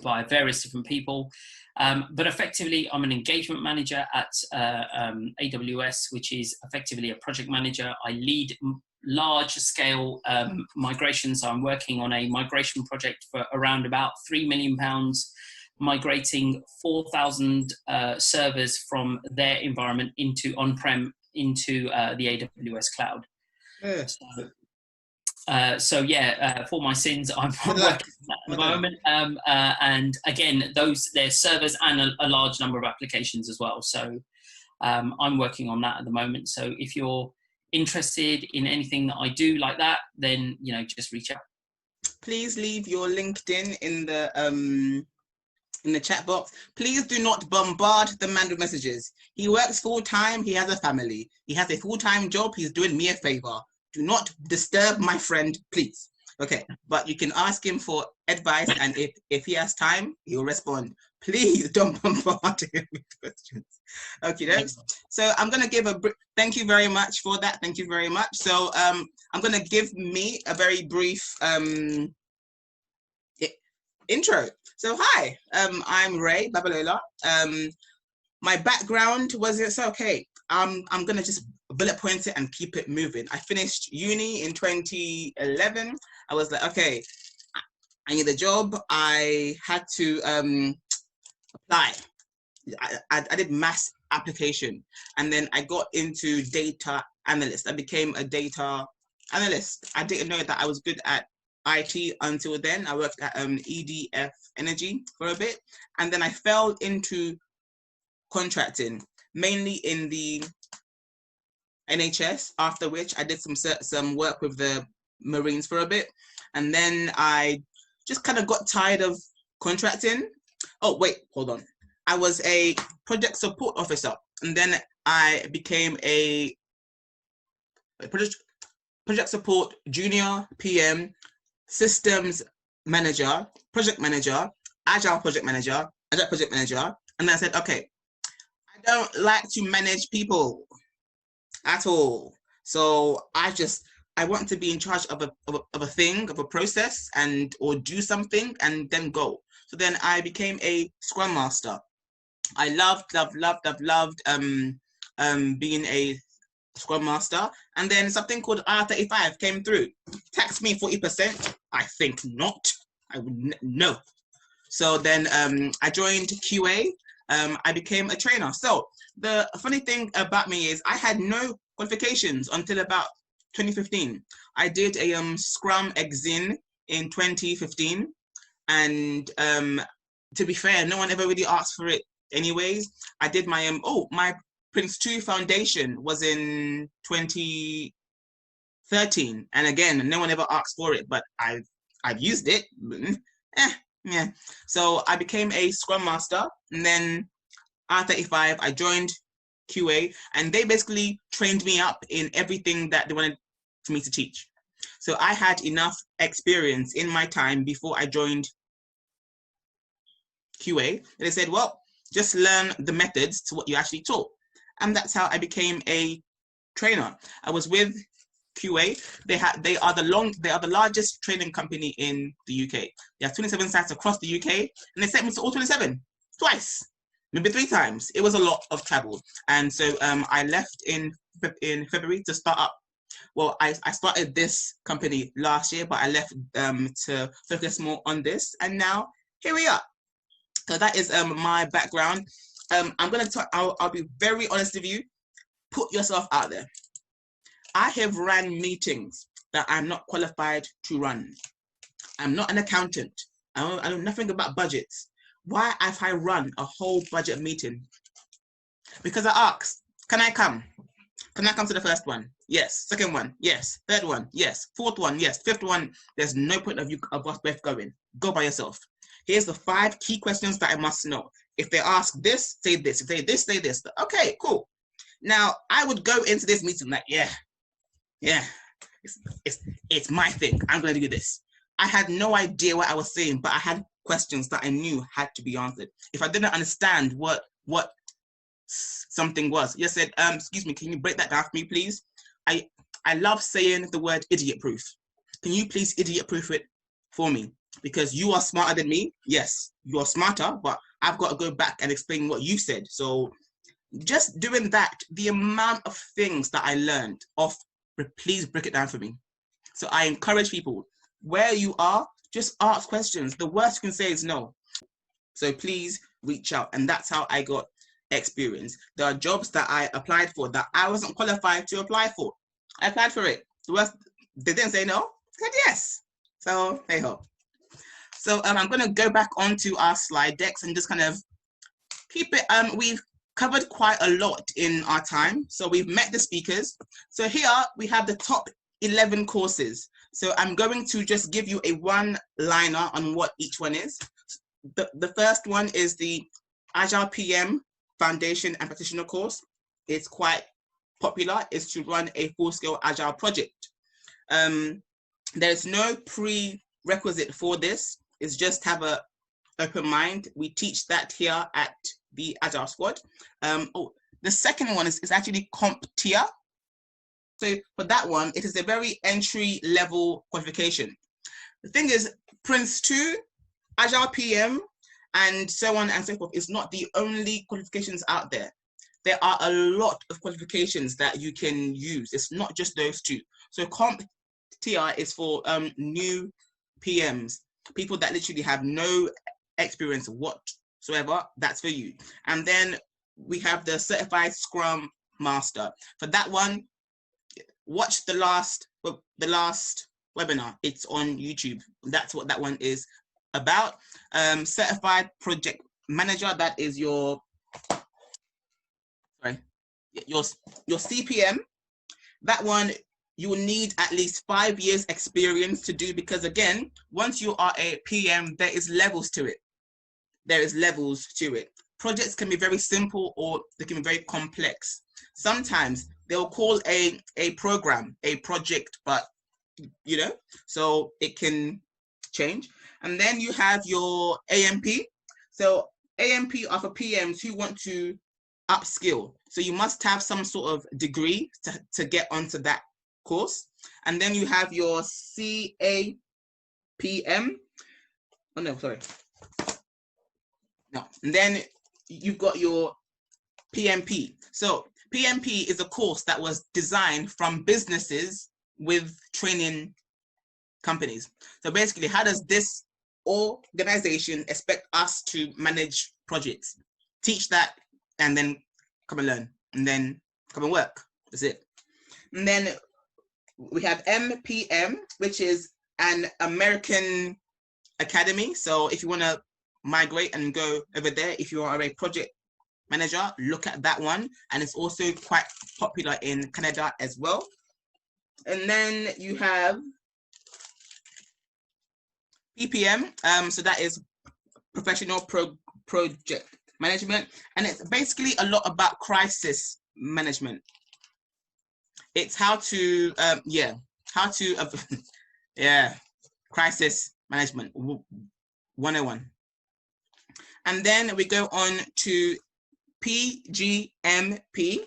by various different people. But effectively, I'm an engagement manager at AWS, which is effectively a project manager. I lead large-scale migrations. I'm working on a migration project for around about £3 million, migrating 4,000 servers from their environment into on-prem into the AWS cloud. Yeah. So yeah, for my sins, I'm working on that at the moment. And again, there's servers and a large number of applications as well. So I'm working on that at the moment. So if you're interested in anything that I do like that, then, you know, just reach out. Please leave your LinkedIn in the chat box. Please do not bombard the man with messages. He works full-time. He has a family. He has a full-time job. He's doing me a favor. Do not disturb my friend, please. Okay, but you can ask him for advice, and if he has time, he'll respond. Please don't bombard him with questions. Okay, so I'm gonna give thank you very much for that. Thank you very much. So I'm gonna give me a very brief intro. So hi, I'm Ray Babalola. My background was okay. I'm gonna just bullet point it and keep it moving. I finished uni in 2011. I was like, okay, I need a job. I had to apply. I did mass application, and then I got into data analyst. I became a data analyst. I didn't know that I was good at IT until then. I worked at EDF Energy for a bit, and then I fell into contracting, mainly in the NHS, after which I did some work with the Marines for a bit, and then I just kind of got tired of contracting. Oh wait, hold on. I was a project support officer, and then I became a project support junior PM, systems manager, project manager, agile project manager, and then I said, okay, I don't like to manage people at all. So I want to be in charge of a thing, of a process, or do something and then go. So then I became a Scrum Master. I loved being a Scrum Master. And then something called R35 came through. Tax me 40%? I think not. I would no. So then I joined QA. I became a trainer. So the funny thing about me is I had no qualifications until about 2015. I did a Scrum Exin in 2015, and to be fair, no one ever really asked for it anyways. I did my my Prince2 foundation was in 2013, and again, no one ever asked for it, but I've used it. Yeah. So I became a Scrum Master, and then R35, I joined QA, and they basically trained me up in everything that they wanted for me to teach. So I had enough experience in my time before I joined QA. They said, well, just learn the methods to what you actually taught. And that's how I became a trainer. I was with QA. They are the largest training company in the UK. They have 27 sites across the UK, and they sent me to all 27 twice, maybe 3 times. It was a lot of travel, and so I left in February to start up Well, I started this company last year, but I left to focus more on this. And now here we are. So that is my background. I'm going to talk, I'll be very honest with you. Put yourself out there. I have ran meetings that I'm not qualified to run. I'm not an accountant. I know nothing about budgets. Why have I run a whole budget meeting? Because I asked, can I come? Can I come to the first one? Yes. Second one? Yes. Third one? Yes. Fourth one? Yes. Fifth one? There's no point of us both going. Go by yourself. Here's the 5 key questions that I must know. If they ask this, say this. If they this, say this. Okay, cool. Now, I would go into this meeting like, yeah, it's my thing. I'm going to do this. I had no idea what I was saying, but I had questions that I knew had to be answered. If I didn't understand what something was, you said, excuse me, can you break that down for me, please? I love saying the word idiot proof. Can you please idiot proof it for me? Because you are smarter than me. Yes, you are smarter, but I've got to go back and explain what you said. So just doing that, the amount of things that I learned please break it down for me. So I encourage people, where you are, just ask questions. The worst you can say is no. So please reach out. And that's how I got experience. There are jobs that I applied for that I wasn't qualified to apply for. I applied for it. The worst, they didn't say no, I said yes. So hey ho. So I'm going to go back onto our slide decks and just kind of keep it. We've covered quite a lot in our time. So we've met the speakers. So here we have the top 11 courses. So I'm going to just give you a one-liner on what each one is. The first one is the Agile PM Foundation and Practitioner course. It's quite popular. It's to run a full-scale Agile project. There's no prerequisite for this. It's just have an open mind. We teach that here at the Agile Squad. The second one is actually CompTIA. So for that one, it is a very entry-level qualification. The thing is, Prince2, Agile PM, and so on and so forth is not the only qualifications out there. There are a lot of qualifications that you can use. It's not just those 2. So CompTIA is for new PMs, people that literally have no experience whatsoever. That's for you. And then we have the Certified Scrum Master. For that one, watch the last webinar. It's on YouTube. That's what that one is about. Certified Project Manager, that is your CPM. That one you will need at least 5 years experience to do, because again, once you are a PM, there is levels to it. There is levels to it. Projects can be very simple or they can be very complex. Sometimes they'll call a program a project, but you know, so it can change. And then you have your AMP. So AMP are for PMs who want to upskill. So you must have some sort of degree to get onto that course. And then you have your CAPM. Oh no, sorry. No. And then you've got your PMP. So PMP is a course that was designed from businesses with training companies. So basically, how does this organization expect us to manage projects? Teach that and then come and learn and then come and work. That's it. And then we have MPM, which is an American academy. So if you want to migrate and go over there, if you are a project manager, look at that one. And it's also quite popular in Canada as well. And then you have PPM. So that is professional project management. And it's basically a lot about crisis management. It's how to, crisis management 101. And then we go on to PGMP.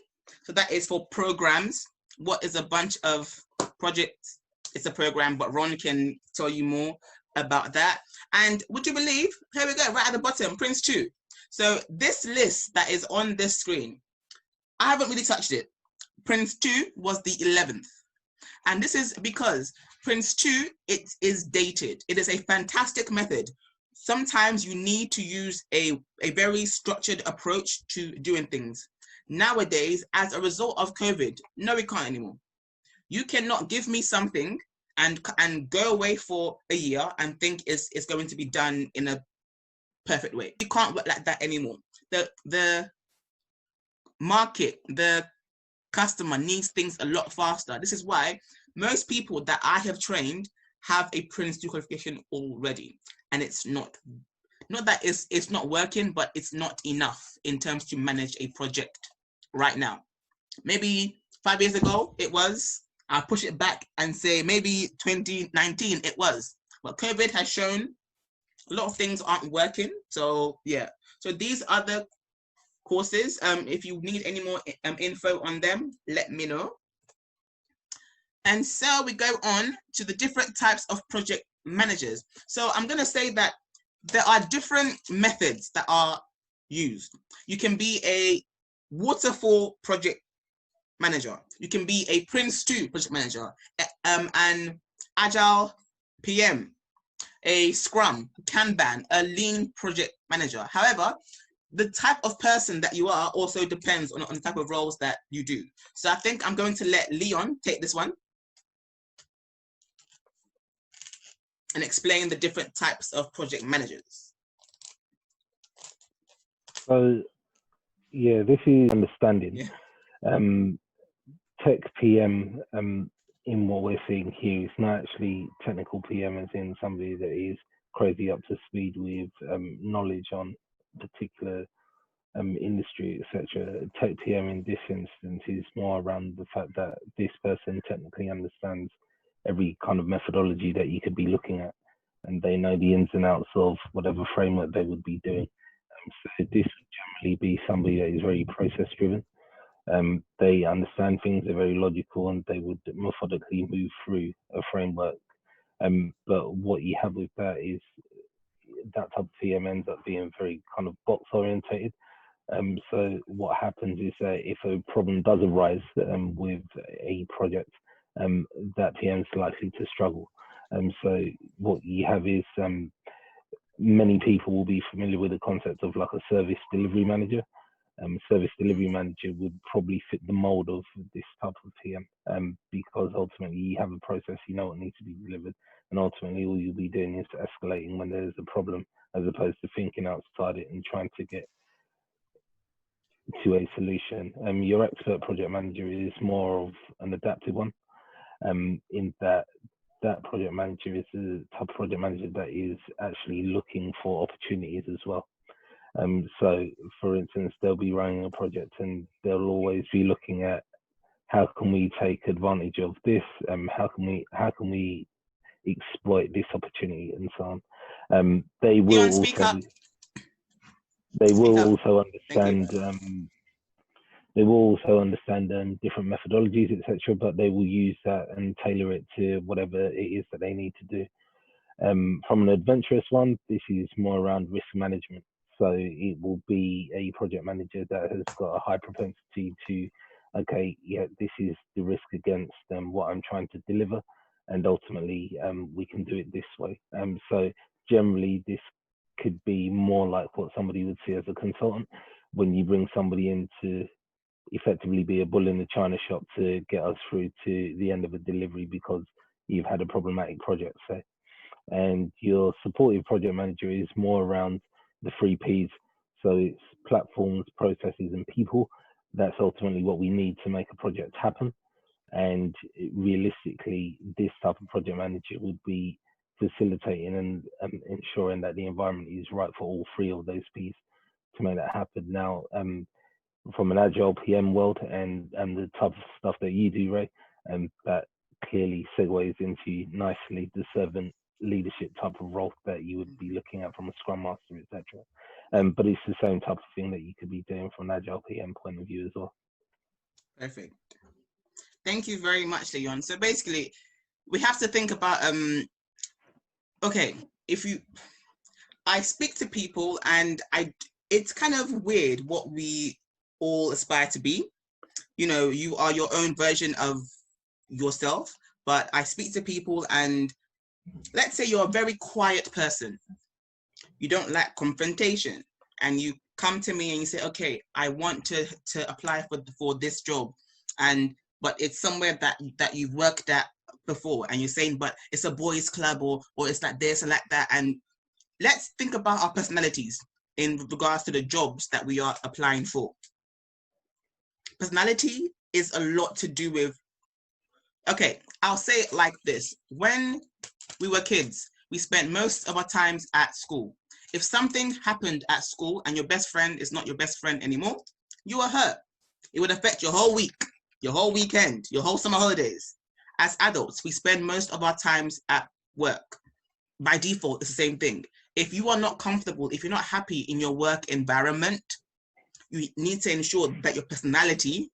So that is for programs. What is a bunch of projects? It's a program, but Ron can tell you more about that. And would you believe, here we go, right at the bottom, Prince2. So this list that is on this screen, I haven't really touched it. Prince2 was the 11th. And this is because Prince2, it is dated. It is a fantastic method. Sometimes you need to use a very structured approach to doing things. Nowadays, as a result of COVID, no, we can't anymore. You cannot give me something and go away for a year and think it's going to be done in a perfect way. You can't work like that anymore. The market, the customer needs things a lot faster. This is why most people that I have trained have a Prince2 qualification already, and it's not that it's not working, but it's not enough in terms to manage a project right now. Maybe 5 years ago it was. I'll push it back and say maybe 2019 it was, but COVID has shown a lot of things aren't working. So yeah, so these are the courses. If you need any more info on them, let me know. And so we go on to the different types of project managers. So I'm going to say that there are different methods that are used. You can be a waterfall project manager. You can be a Prince2 project manager, an Agile PM, a Scrum, Kanban, a Lean project manager. However, the type of person that you are also depends on the type of roles that you do. So I think I'm going to let Leon take this one and explain the different types of project managers. So yeah, this is understanding. Yeah. Tech PM, in what we're seeing here, is not actually technical PM as in somebody that is crazy up to speed with knowledge on particular industry, etc. Tech PM in this instance is more around the fact that this person technically understands every kind of methodology that you could be looking at, and they know the ins and outs of whatever framework they would be doing. So this would generally be somebody that is very process driven. They understand things, they're very logical, and they would methodically move through a framework. But what you have with that is that type of PM ends up being very kind of box orientated. So what happens is that if a problem does arise with a project, that PM is likely to struggle. So what you have is many people will be familiar with the concept of like a service delivery manager. Service delivery manager would probably fit the mold of this type of PM, because ultimately you have a process, you know what needs to be delivered, and ultimately all you'll be doing is escalating when there's a problem, as opposed to thinking outside it and trying to get to a solution. Your expert project manager is more of an adaptive one, in that project manager is the type of project manager that is actually looking for opportunities as well. So for instance, they'll be running a project and they'll always be looking at how can we take advantage of this, how can we exploit this opportunity, and so on. They will also understand they will also understand different methodologies, etc., but they will use that and tailor it to whatever it is that they need to do. From an adventurous one, this is more around risk management. So it will be a project manager that has got a high propensity to, okay, yeah, this is the risk against what I'm trying to deliver, and ultimately we can do it this way. So generally this could be more like what somebody would see as a consultant, when you bring somebody in to effectively be a bull in the china shop to get us through to the end of a delivery because you've had a problematic project, say. And your supportive project manager is more around the 3 Ps. So it's platforms, processes, and people. That's ultimately what we need to make a project happen. And realistically, this type of project manager would be facilitating and ensuring that the environment is right for all 3 of those Ps to make that happen. Now, from an Agile PM world and the type of stuff that you do, Ray, that clearly segues into nicely the servant leadership type of role that you would be looking at from a Scrum Master, etc. But it's the same type of thing that you could be doing from an Agile PM point of view as well. Perfect. Thank you very much, Leon. So basically, we have to think about, okay, I speak to people and it's kind of weird what we all aspire to be. You know, you are your own version of yourself, but I speak to people, and let's say you're a very quiet person. You don't like confrontation, and you come to me and you say, okay, I want to apply for this job, but it's somewhere that you've worked at before, and you're saying, but it's a boys club, or it's like this and like that. And let's think about our personalities in regards to the jobs that we are applying for. Personality is a lot to do with, okay, I'll say it like this. When we were kids, we spent most of our times at school. If something happened at school and your best friend is not your best friend anymore, you are hurt. It would affect your whole week, your whole weekend, your whole summer holidays. As adults, we spend most of our times at work. By default, it's the same thing. If you are not comfortable, if you're not happy in your work environment, you need to ensure that your personality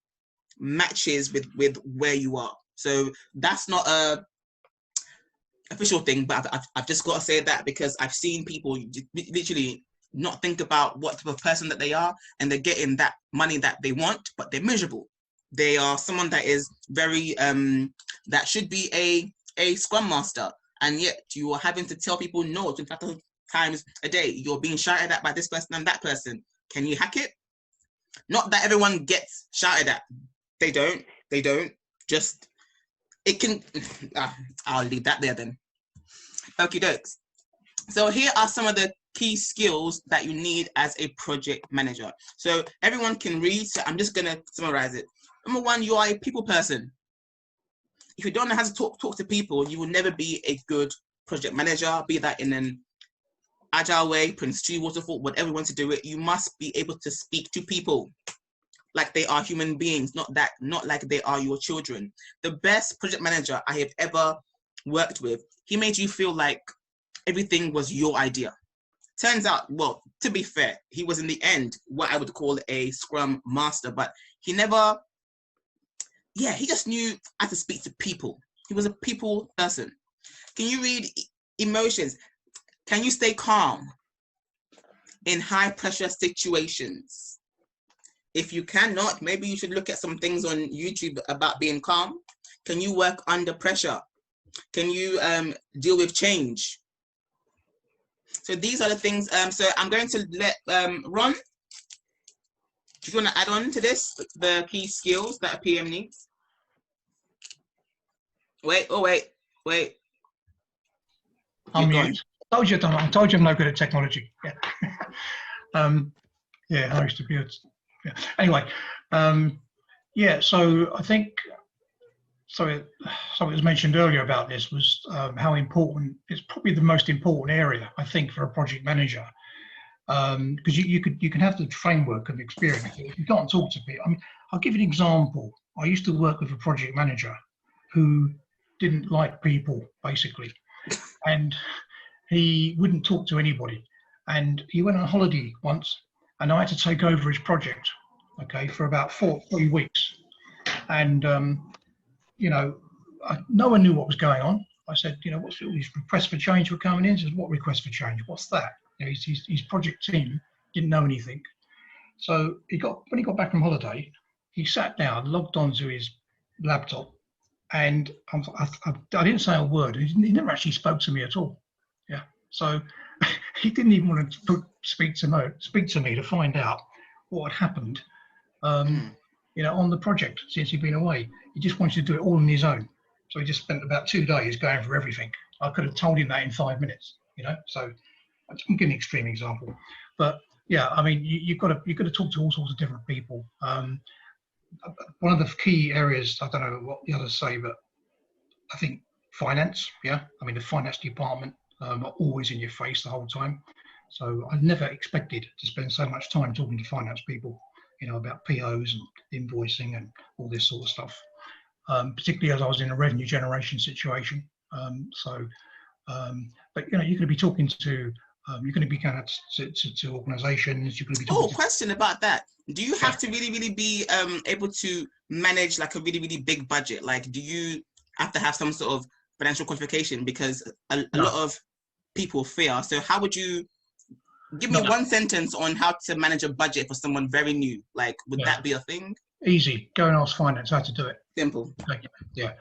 matches with where you are. So that's not a official thing, but I've just got to say that, because I've seen people literally not think about what type of person that they are, and they're getting that money that they want, but they're miserable. They are someone that is very that should be a Scrum Master, and yet you are having to tell people no 25 times a day. You're being shouted at by this person and that person. Can you hack it? Not that everyone gets shouted at. They don't. Just, it can, I'll leave that there then. Okie dokes. So here are some of the key skills that you need as a project manager. So everyone can read, so I'm just gonna summarize it. Number one, you are a people person. If you don't know how to talk to people, you will never be a good project manager, be that in an agile way, Prince2, waterfall, whatever you want to do it. You must be able to speak to people like they are human beings, not like they are your children. The best project manager I have ever worked with, he made you feel like everything was your idea. Turns out, well, to be fair, he was in the end what I would call a Scrum Master, but he never, he just knew how to speak to people. He was a people person. Can you read emotions? Can you stay calm in high pressure situations? If you cannot, maybe you should look at some things on YouTube about being calm. Can you work under pressure? Can you deal with change? So these are the things. So I'm going to let Ron, if you want to add on to this, the key skills that a PM needs. Wait. I'm mute. I told you I'm no good at technology. Yeah. I used to be anyway. So I think something that was mentioned earlier about this was how important, it's probably the most important area, I think, for a project manager, because you can have the framework of experience. If you can't talk to people, I mean, I'll give you an example. I used to work with a project manager who didn't like people, basically, and he wouldn't talk to anybody. And he went on holiday once, and I had to take over his project, okay, for about 3 weeks. And no one knew what was going on. I said, what's these requests for change were coming in? He says, what request for change? What's that? His project team didn't know anything. So when he got back from holiday, he sat down, logged onto his laptop, and I didn't say a word. He never actually spoke to me at all. Yeah. So he didn't even want to speak to me to find out what had happened, on the project since he'd been away. He just wanted to do it all on his own. So he just spent about 2 days going through everything. I could have told him that in 5 minutes, So I'm giving an extreme example, but yeah, I mean, you've got to talk to all sorts of different people. One of the key areas, I don't know what the others say, but I think finance. Yeah, I mean, the finance department are always in your face the whole time. So I never expected to spend so much time talking to finance people, about POs and invoicing and all this sort of stuff. Particularly as I was in a revenue generation situation. But you're going to be talking to, you're going to be going to organizations. You're going to be talking. Question about that. Do you have to really be able to manage like a really big budget? Like, do you have to have some sort of financial qualification? Because a lot of people fear. So how would you give me one sentence on how to manage a budget for someone very new? Like, would that be a thing? Easy. Go and ask finance how to do it. Simple. Yeah.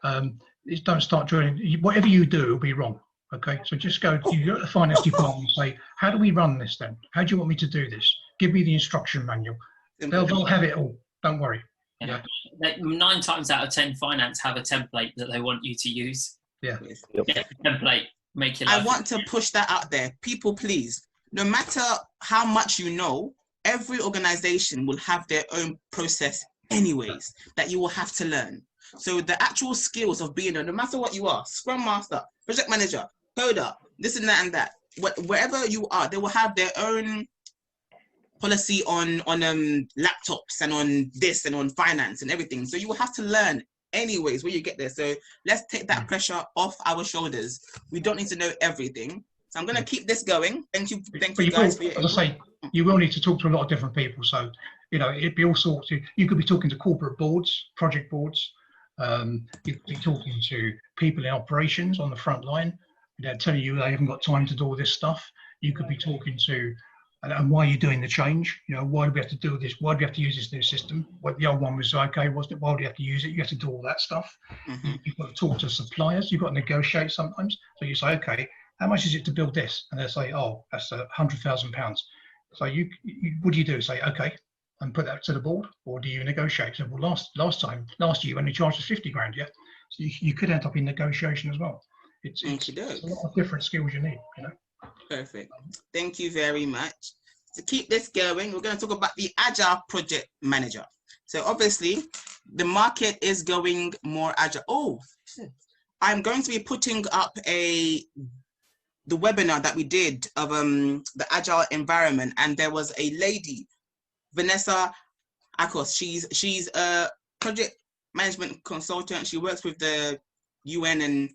Don't start drilling. Whatever you do will be wrong. Okay, so just go to the finance department and say, how do we run this then? How do you want me to do this? Give me the instruction manual. They'll have it all. Don't worry. Yeah. 9 times out of 10, finance have a template that they want you to use. Yeah. Get the template. Make your life. I want to push that out there. People, please, no matter how much you know, every organization will have their own process anyways that you will have to learn. So the actual skills of being, no matter what you are, Scrum Master, Project Manager, Coder, this and that and that, wherever you are, they will have their own policy on laptops and on this and on finance and everything. So you will have to learn anyways when you get there. So let's take that pressure off our shoulders. We don't need to know everything. So I'm going to keep this going. Thank you guys for your input. As I say, you will need to talk to a lot of different people. So, it'd be all sorts of, you could be talking to corporate boards, project boards. You could be talking to people in operations on the front line. They're telling you they haven't got time to do all this stuff. You could be talking to, and why are you doing the change? Why do we have to do this? Why do we have to use this new system? What the old one was okay, wasn't it? Why do you have to use it? You have to do all that stuff. You've got to talk to suppliers. You've got to negotiate sometimes. So you say, okay, how much is it to build this? And they'll say, oh, that's £100,000. So what do you do? Say, okay, and put that to the board, or do you negotiate? So, well, last year when you charged us 50 grand, yeah. So you could end up in negotiation as well. It's a lot of different skills you need, Perfect. Thank you very much. To keep this going, we're going to talk about the Agile Project Manager. So obviously, the market is going more agile. Oh, I'm going to be putting up the webinar that we did of the Agile environment, and there was a lady, Vanessa Akos. She's a project management consultant. She works with the UN and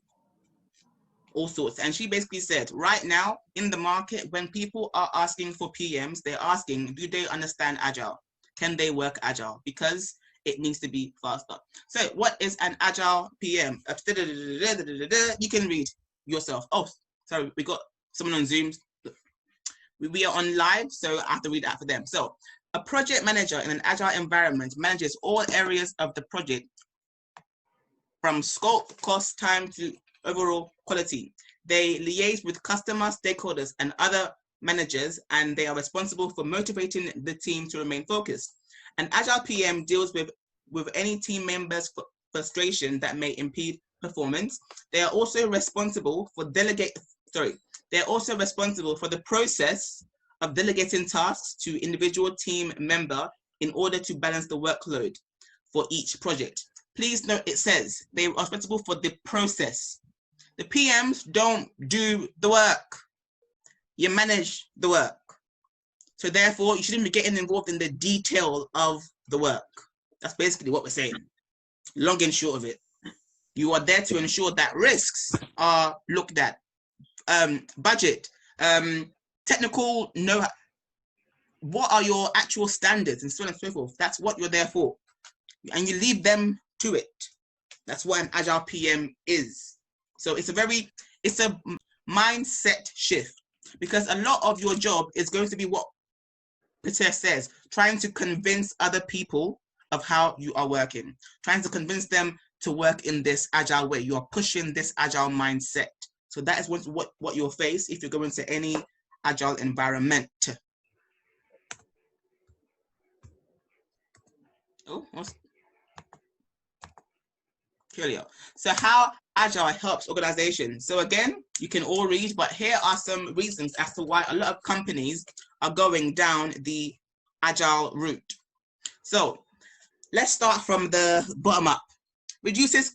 all sorts. And she basically said, right now in the market, when people are asking for PMs, they're asking, do they understand Agile? Can they work Agile? Because it needs to be faster. So what is an Agile PM? You can read yourself. Oh, sorry, we got someone on Zoom. We are on live, so I have to read that for them. So a project manager in an Agile environment manages all areas of the project from scope, cost, time to overall quality. They liaise with customer stakeholders and other managers, and they are responsible for motivating the team to remain focused. An Agile PM deals with any team members' frustration that may impede performance. They are also responsible for the process of delegating tasks to individual team member in order to balance the workload for each project. Please note it says they are responsible for the process. The PMs don't do the work. You manage the work. So therefore, you shouldn't be getting involved in the detail of the work. That's basically what we're saying. Long and short of it. You are there to ensure that risks are looked at. Budget, technical know-how. What are your actual standards and so on and so forth? That's what you're there for. And you leave them to it. That's what an Agile PM is. So it's a mindset shift, because a lot of your job is going to be what Peter says, trying to convince other people of how you are working, trying to convince them to work in this Agile way. You are pushing this Agile mindset. So that is what you'll face if you go into any Agile environment. Oh, so how Agile helps organizations. So again, you can all read, but here are some reasons as to why a lot of companies are going down the Agile route. So let's start from the bottom up. Reduce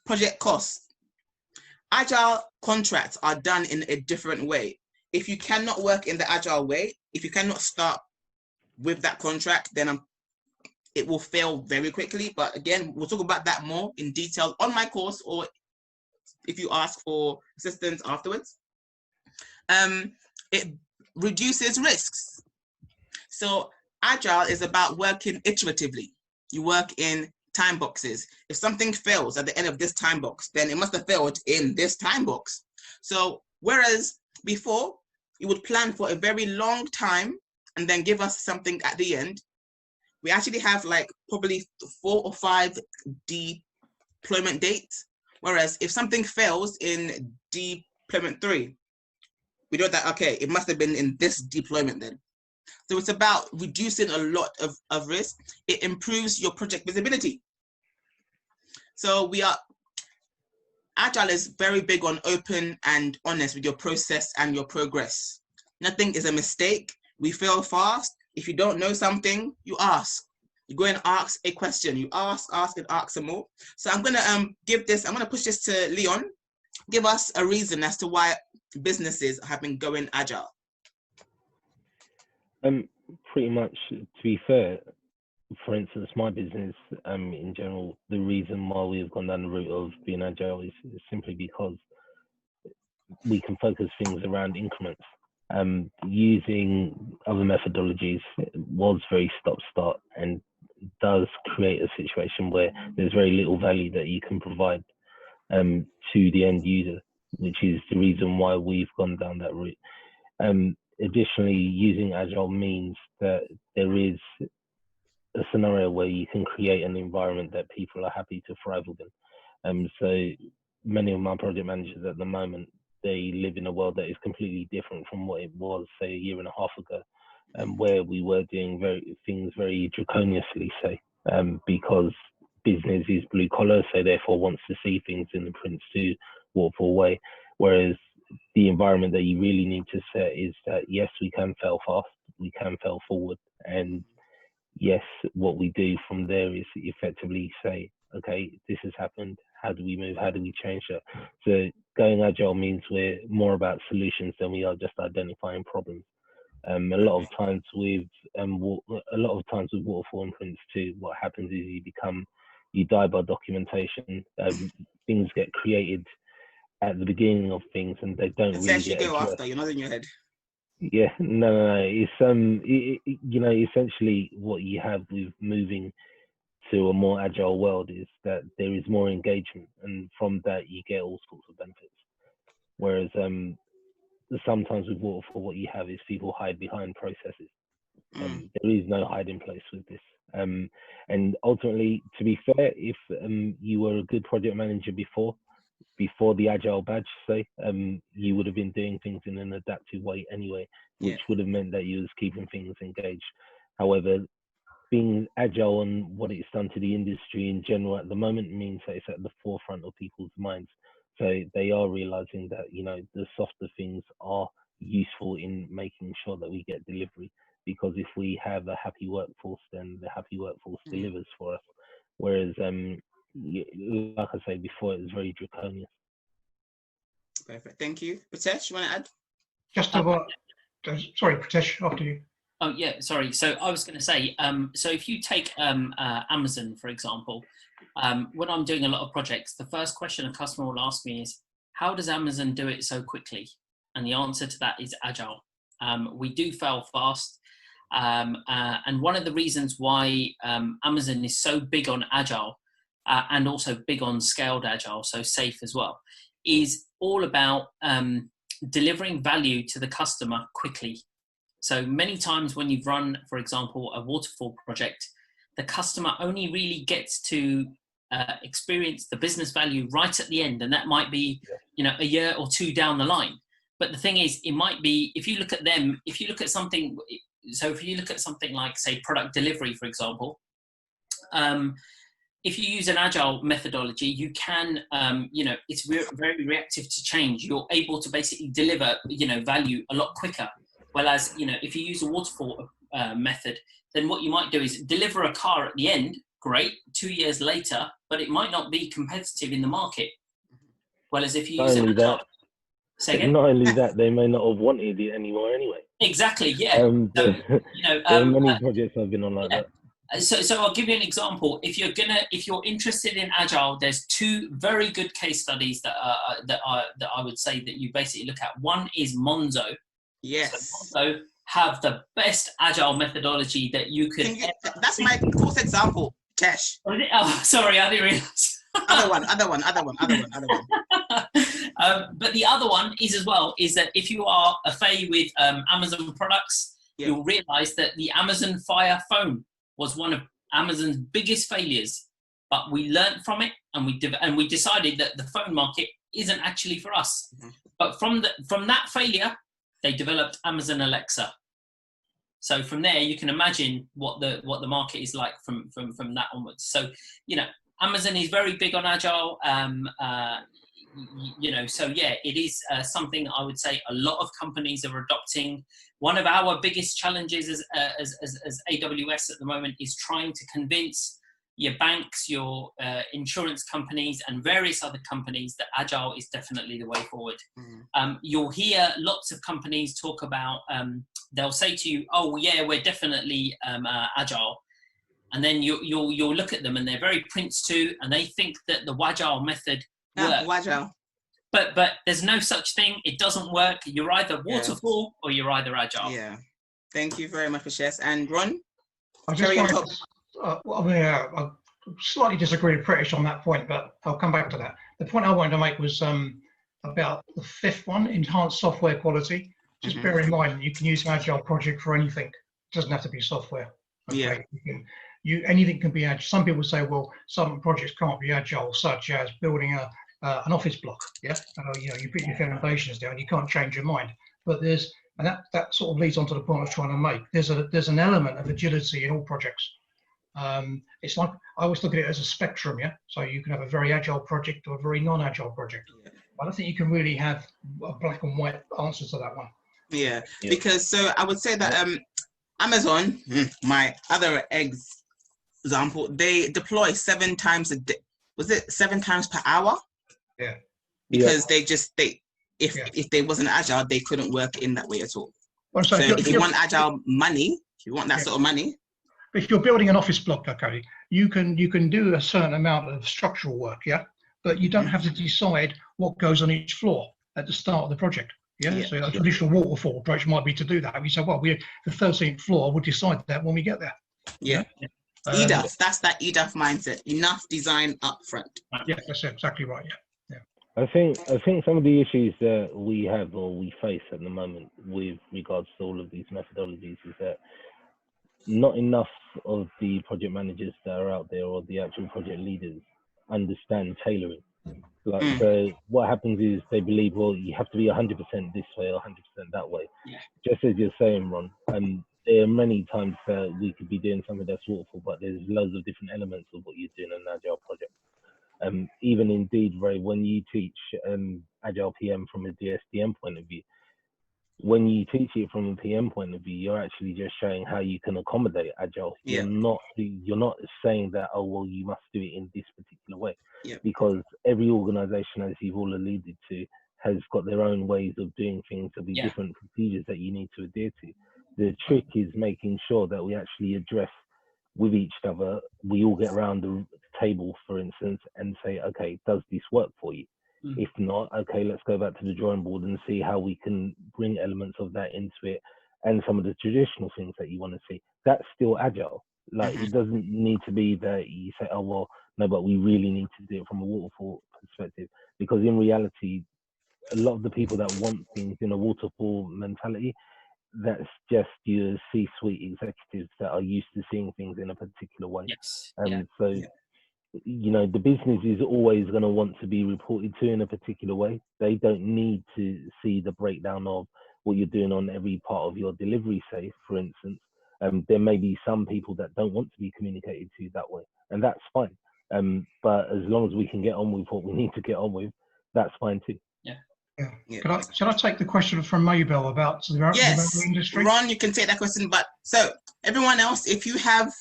project costs. Agile contracts are done in a different way. If you cannot work in the Agile way, if you cannot start with that contract, then it will fail very quickly. But again, we'll talk about that more in detail on my course, or if you ask for assistance afterwards. It reduces risks. So Agile is about working iteratively. You work in time boxes. If something fails at the end of this time box, then it must have failed in this time box. So whereas before, you would plan for a very long time and then give us something at the end, we actually have like probably 4 or 5 deployment dates. Whereas if something fails in deployment 3, we know that, okay, it must have been in this deployment then. So it's about reducing a lot of risk. It improves your project visibility. So Agile is very big on open and honest with your process and your progress. Nothing is a mistake. We fail fast. If you don't know something, you ask. You go and ask a question. You ask and ask some more. So I'm gonna I'm gonna push this to Leon. Give us a reason as to why businesses have been going agile. Pretty much, to be fair, for instance, my business in general, the reason why we've gone down the route of being agile is simply because we can focus things around increments. Using other methodologies was very stop-start and does create a situation where there's very little value that you can provide to the end user, which is the reason why we've gone down that route. Additionally, using agile means that there is a scenario where you can create an environment that people are happy to thrive within. So many of my project managers at the moment, they live in a world that is completely different from what it was, say, a year and a half ago, where we were doing things very draconiously, say, because business is blue collar, so therefore wants to see things in the Prince2 waterfall way. Whereas the environment that you really need to set is that, yes, we can fail fast, we can fail forward, and yes, what we do from there is effectively say, okay, this has happened, how do we move, how do we change that? So going agile means we're more about solutions than we are just identifying problems. A lot of times with waterfall and Prince2, what happens is you die by documentation. Things get created at the beginning of things, and they don't really get go after. You're not in your head. Yeah, no. It's essentially what you have with moving to a more agile world is that there is more engagement, and from that you get all sorts of benefits. Whereas sometimes with waterfall, what you have is people hide behind processes. There is no hiding place with this. And ultimately, to be fair, if you were a good project manager before the agile badge, say, you would have been doing things in an adaptive way anyway, which would have meant that you was keeping things engaged. However, being agile and what it's done to the industry in general at the moment means that it's at the forefront of people's minds. So they are realizing that, the softer things are useful in making sure that we get delivery, because if we have a happy workforce, then the happy workforce delivers for us. Whereas, like I said before, it was very draconian. Perfect. Thank you. Pritesh, you want to add? Sorry, Pritesh, after you. Oh, yeah, sorry. So I was going to say, so if you take Amazon, for example, when I'm doing a lot of projects, the first question a customer will ask me is, how does Amazon do it so quickly? And the answer to that is agile. We do fail fast. And one of the reasons why Amazon is so big on agile and also big on scaled agile, so safe as well, is all about delivering value to the customer quickly. So many times when you've run, for example, a waterfall project, the customer only really gets to experience the business value right at the end. And that might be, a year or two down the line. But the thing is, it might be, if you look at something like, say, product delivery, for example, if you use an agile methodology, you can, it's very reactive to change. You're able to basically deliver, value a lot quicker. Whereas, if you use a waterfall method, then what you might do is deliver a car at the end, great, 2 years later, but it might not be competitive in the market. Whereas if you use an agile... Not only that, they may not have wanted it anymore anyway. Exactly, yeah. There are many projects I've been on like that. So I'll give you an example. If you're interested in agile, there's 2 very good case studies that I would say that you basically look at. One is Monzo. Yes. So Monzo have the best agile methodology that you could. That's my course example, Tesh. Oh, sorry, I didn't realize. Other one. But the other one is that if you are a fay with Amazon products, you'll realize that the Amazon Fire phone was one of Amazon's biggest failures, but we learned from it, and we decided that the phone market isn't actually for us. But from that failure, they developed Amazon Alexa. So from there, you can imagine what the market is like from that onwards. So, Amazon is very big on Agile. So yeah, it is something I would say a lot of companies are adopting. One of our biggest challenges as AWS at the moment is trying to convince your banks, your insurance companies, and various other companies that Agile is definitely the way forward. You'll hear lots of companies talk about, they'll say to you, oh yeah, we're definitely Agile. And then you'll look at them and they're very Prince2, and they think that the Wagile method works. Wagile. But there's no such thing. It doesn't work. You're either waterfall or you're either Agile. Yeah. Thank you very much for sharing. And Ron? I slightly disagree with British on that point, but I'll come back to that. The point I wanted to make was about the fifth one, enhanced software quality. Just bear in mind, you can use an Agile project for anything. It doesn't have to be software. Okay? Yeah. Anything can be Agile. Some people say, well, some projects can't be Agile, such as building an office block. Yeah, you put your foundations down, you can't change your mind. But that sort of leads on to the point I was trying to make. There's an element of agility in all projects. It's like, I always look at it as a spectrum, yeah? So you can have a very agile project or a very non-agile project. I don't think you can really have a black and white answer to that one. Yeah, because so I would say that Amazon, my other example, they deploy 7 times a day. Was it 7 times per hour? Yeah. Because if they wasn't agile, they couldn't work in that way at all. Well, so if you want agile money, if you want that sort of money. If you're building an office block, okay, you can do a certain amount of structural work, yeah, but you don't have to decide what goes on each floor at the start of the project. Yeah, so a traditional waterfall approach might be to do that. We say, well, the 13th floor, we'll decide that when we get there. Yeah. EDAF, that's that EDAF mindset. Enough design up front. Yeah, that's exactly right. Yeah. I think some of the issues that we have or we face at the moment with regards to all of these methodologies is that not enough of the project managers that are out there or the actual project leaders understand tailoring. So what happens is they believe, well, you have to be 100% this way or 100% that way. Yeah. Just as you're saying, Ron, there are many times that we could be doing something that's waterfall, but there's loads of different elements of what you're doing in an agile project. Even indeed, Ray, when you teach Agile PM from a DSDM point of view, when you teach it from a PM point of view, you're actually just showing how you can accommodate Agile. Yeah. You're not saying that, oh, well, you must do it in this particular way. Yeah. Because every organization, as you've all alluded to, has got their own ways of doing things. There'll be different procedures that you need to adhere to. The trick is making sure that we actually address with each other. We all get around the table, for instance, and say, okay, does this work for you? If not, okay, let's go back to the drawing board and see how we can bring elements of that into it and some of the traditional things that you want to see. That's still agile. Like, it doesn't need to be that you say, oh, well, no, but we really need to do it from a waterfall perspective. Because in reality, a lot of the people that want things in a waterfall mentality, that's just your C-suite executives that are used to seeing things in a particular way. Yes. You know, the business is always going to want to be reported to in a particular way. They don't need to see the breakdown of what you're doing on every part of your delivery, say, for instance. There may be some people that don't want to be communicated to that way, and that's fine. But as long as we can get on with what we need to get on with, that's fine too. Yeah. Shall I take the question from Mabel about the industry? Ron, you can take that question. But so everyone else, if you have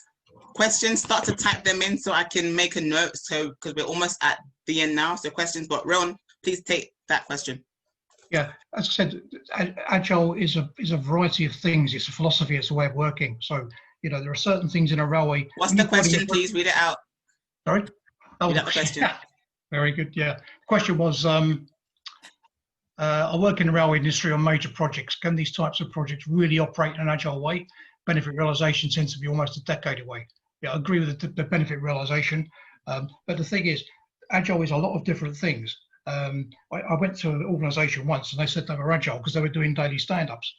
questions, start to type them in so I can make a note. So because we're almost at the end now, so questions. But Ron, please take that question. Yeah, as I said, Agile is a variety of things. It's a philosophy. It's a way of working. So there are certain things in a railway. What's the question? Please read it out. Sorry. Read out the question. Very good. Yeah. The question was. I work in the railway industry on major projects. Can these types of projects really operate in an agile way? Benefit realization tends to be almost a decade away. Yeah, I agree with the benefit realization. But the thing is, agile is a lot of different things. I went to an organization once and they said they were agile because they were doing daily stand-ups.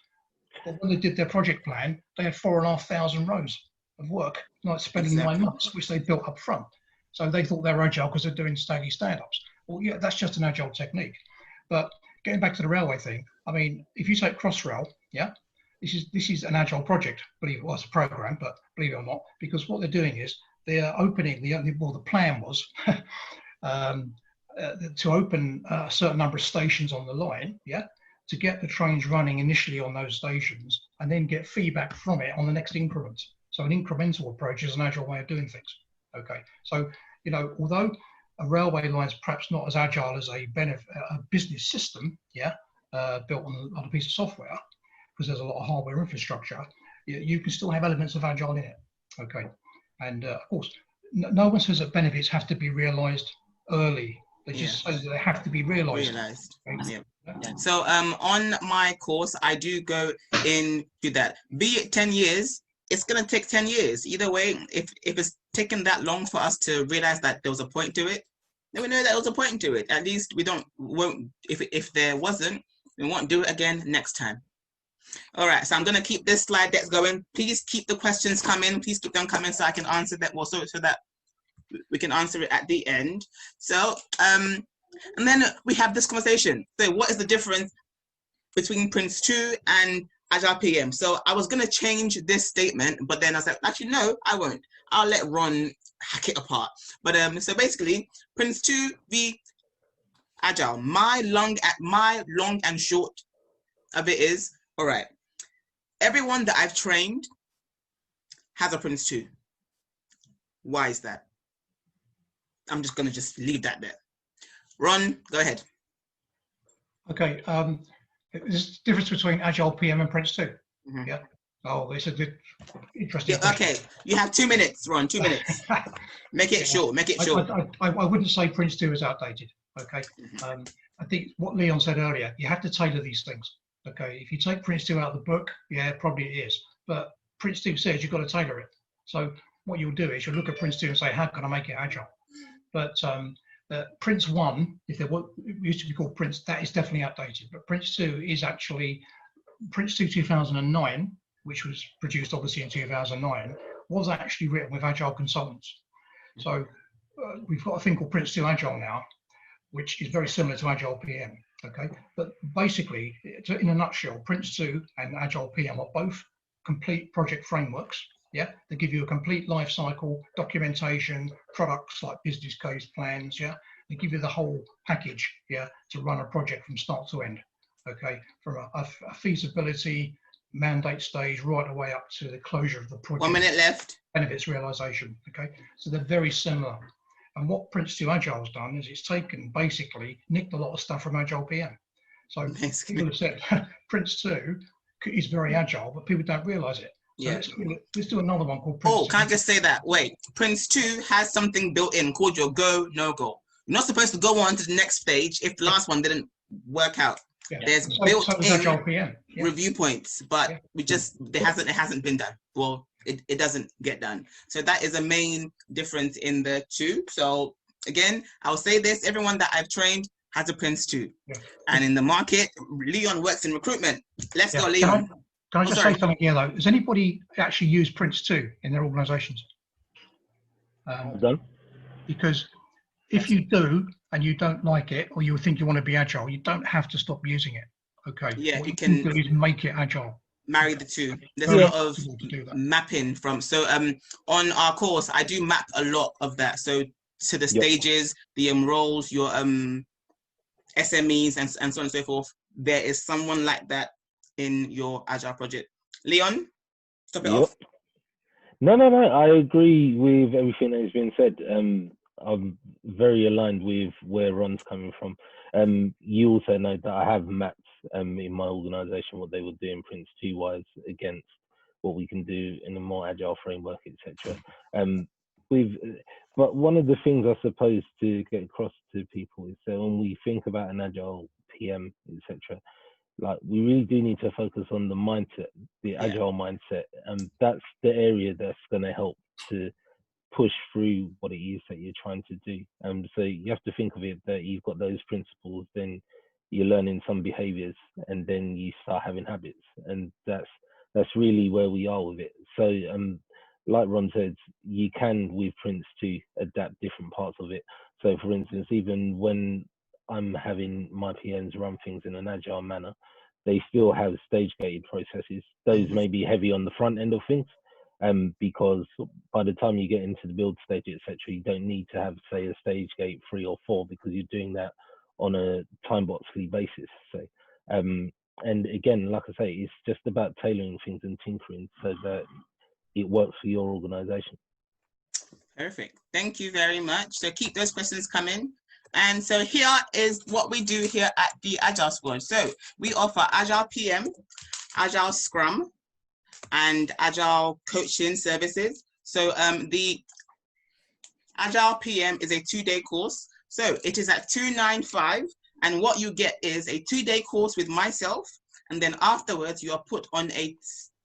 But when they did their project plan, they had 4,500 rows. of work, like spending 9 months, which they built up front. So they thought they were agile because they're doing daily stand-ups. Well, yeah, that's just an agile technique. But getting back to the railway thing, I mean, if you take Crossrail, yeah, this is an agile project, believe it was a program, but believe it or not, because what they're doing is they're opening the plan was to open a certain number of stations on the line, yeah, to get the trains running initially on those stations and then get feedback from it on the next increment. So an incremental approach is an agile way of doing things. Okay, so you know, although a railway line is perhaps not as agile as a business system, yeah, built on a piece of software, because there's a lot of hardware infrastructure, you can still have elements of agile in it. Okay, and of course, no one says that benefits have to be realised early. They just say that they have to be realised. Okay? Yeah. So on my course, I do go into that. Be it 10 years, it's going to take 10 years. Either way, if it's taken that long for us to realise that there was a point to it, then we know that there was a point to it. At least we won't, if there wasn't, we won't do it again next time. All right, so I'm going to keep this slide deck going. Please keep the questions coming. Please keep them coming so I can answer that. Well, so that we can answer it at the end. So, and then we have this conversation. So what is the difference between Prince2 and Agile PM? So I was going to change this statement, but then I was like, actually, no, I won't. I'll let Ron hack it apart. But so basically, Prince2 v Agile. My long and short of it is, all right, everyone that I've trained has a Prince2. Why is that? I'm just going to just leave that there. Ron, go ahead. Okay, there's a difference between Agile PM and Prince2. Mm-hmm. Yeah. Oh, it's a good, interesting. Yeah, okay, you have 2 minutes, Ron. 2 minutes. Make it short. Make it short. I wouldn't say Prince2 is outdated. Okay. Mm-hmm. I think what Leon said earlier, you have to tailor these things. Okay. If you take Prince2 out of the book, yeah, probably it is. But Prince2 says you've got to tailor it. So what you'll do is you'll look at Prince2 and say, how can I make it agile? But Prince1, if there used to be called Prince, that is definitely outdated. But Prince2 is actually Prince2 2009, which was produced obviously in 2009, was actually written with agile consultants. So we've got a thing called Prince2 Agile now, which is very similar to Agile PM. Okay, but basically, in a nutshell, Prince2 and Agile PM are both complete project frameworks. Yeah, they give you a complete life cycle, documentation, products like business case plans. Yeah, they give you the whole package. Yeah, to run a project from start to end. Okay, from a feasibility mandate stage right away up to the closure of the project. 1 minute left. Benefits realization. Okay, so they're very similar. And what Prince2 Agile's done is it's taken, basically, nicked a lot of stuff from Agile PM. So people have said Prince2 is very agile, but people don't realize it. So yeah. Let's do another one called Prince2. Oh, can I just say that? Wait, Prince2 has something built in called your go, no go. You're not supposed to go on to the next stage if the last one didn't work out. Yeah. There's built-in review points, but we just it hasn't been done. Well, it doesn't get done. So that is a main difference in the two. So again, I'll say this: everyone that I've trained has a Prince2, and in the market, Leon works in recruitment. Let's go, Leon. Can I just say something here though? Has anybody actually used Prince2 in their organisations? Done. Because if you do and you don't like it, or you think you want to be agile, you don't have to stop using it. Okay. Yeah, what you can do is make it agile. Marry the two. There's a lot of mapping from. So on our course, I do map a lot of that. So to the stages, the roles, your SMEs, and so on and so forth. There is someone like that in your agile project. Leon, stop it off. No. I agree with everything that has been said. I'm very aligned with where Ron's coming from. You also know that I have mapped in my organisation what they would do in Prince2 wise against what we can do in a more agile framework, etc. But one of the things I suppose to get across to people is that when we think about an agile PM, etc., like we really do need to focus on the mindset, the agile mindset, and that's the area that's going to help to push through what it is that you're trying to do. So you have to think of it that you've got those principles, then you're learning some behaviors, and then you start having habits, and that's really where we are with it. So like Ron said, you can with Prince2 adapt different parts of it. So for instance, even when I'm having my PMs run things in an agile manner, they still have stage gated processes. Those may be heavy on the front end of things, because by the time you get into the build stage, etc., you don't need to have, say, a stage gate 3 or 4, because you're doing that on a time boxly basis. So, and again, like I say, it's just about tailoring things and tinkering so that it works for your organization. Perfect. Thank you very much. So keep those questions coming. And so here is what we do here at the Agile Squad. So we offer Agile PM, Agile Scrum, and Agile coaching services. So the Agile PM is a 2-day course. So it is at 295. And what you get is a 2-day course with myself. And then afterwards, you are put on a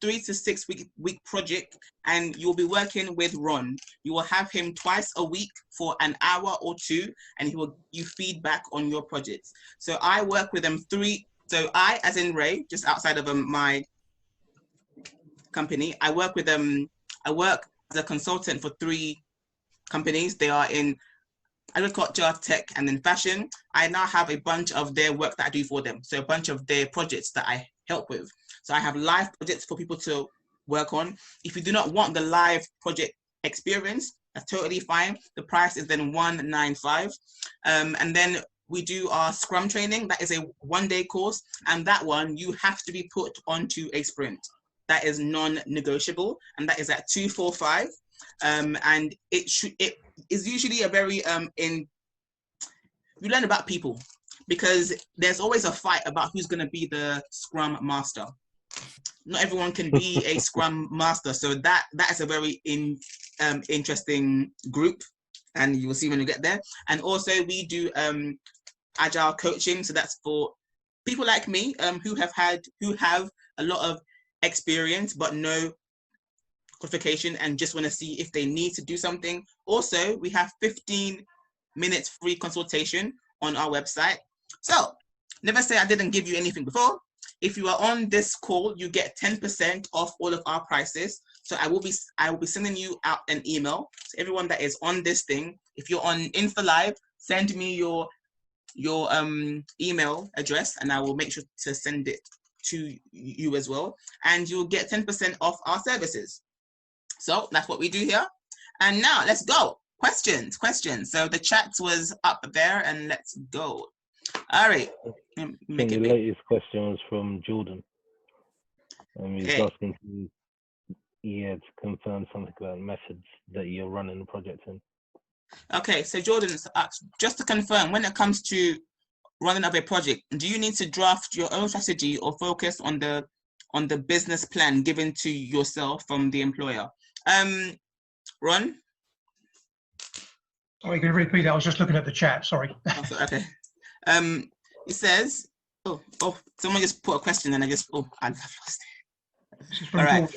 3 to 6 week project, and you'll be working with Ron. You will have him twice a week for an hour or 2, and he will give you feedback on your projects. So I work with them so I, as in Ray, just outside of my company, I work as a consultant for 3 companies. They are in agriculture, tech, and then fashion. I now have a bunch of their work that I do for them. So a bunch of their projects that I help with. So I have live projects for people to work on. If you do not want the live project experience, that's totally fine. The price is then $195. And then we do our Scrum training. That is a 1-day course. And that one, you have to be put onto a sprint. That is non-negotiable. And that is at 245. And it is usually a very, you learn about people, because there's always a fight about who's going to be the Scrum Master. Not everyone can be a Scrum Master, so that is a very interesting group, and you will see when you get there. And also we do Agile coaching, so that's for people like me who have a lot of experience but no qualification and just want to see if they need to do something. Also, we have 15 minutes free consultation on our website. So never say I didn't give you anything before. If you are on this call, you get 10% off all of our prices. So I will be sending you out an email. So everyone that is on this thing, if you're on Insta Live, send me your email address, and I will make sure to send it to you as well. And you'll get 10% off our services. So that's what we do here. And now let's go. Questions. So the chat was up there, and let's go. All right. I think the latest question was from Jordan. He's asking to confirm something about methods that you're running the project in. Okay, so Jordan, just to confirm, when it comes to running up a project, do you need to draft your own strategy or focus on the business plan given to yourself from the employer? Ron? Sorry, can you repeat that? I was just looking at the chat, sorry. Okay. It says, someone just put a question and I've lost it. All right.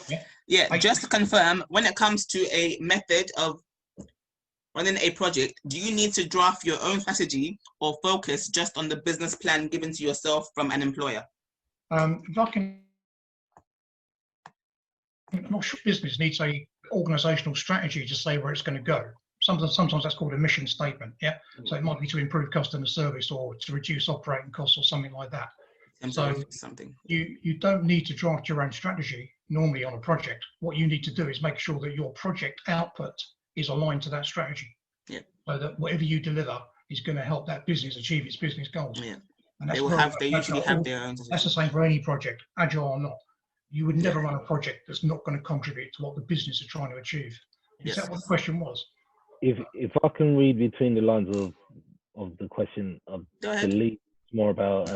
Yeah, just to confirm, when it comes to a method of running a project, do you need to draft your own strategy or focus just on the business plan given to yourself from an employer? I'm not sure business needs a organizational strategy to say where it's going to go. Sometimes that's called a mission statement, yeah? So it might be to improve customer service or to reduce operating costs or something like that. So you don't need to draft your own strategy normally on a project. What you need to do is make sure that your project output is aligned to that strategy. Yeah. So that whatever you deliver is going to help that business achieve its business goals. Yeah. And that's they usually have their own. That's the same for any project, agile or not. You would never run a project that's not going to contribute to what the business is trying to achieve. Is that what the question was? If I can read between the lines of the question, I believe it's more about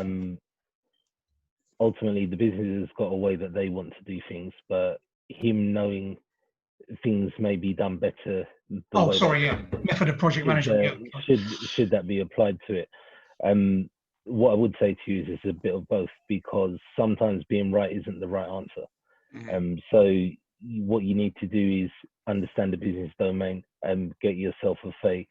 ultimately the business has got a way that they want to do things, but him knowing things may be done better. Method of project management. Should that be applied to it? What I would say to you is it's a bit of both, because sometimes being right isn't the right answer. Mm-hmm. So what you need to do is understand the business domain and get yourself a say.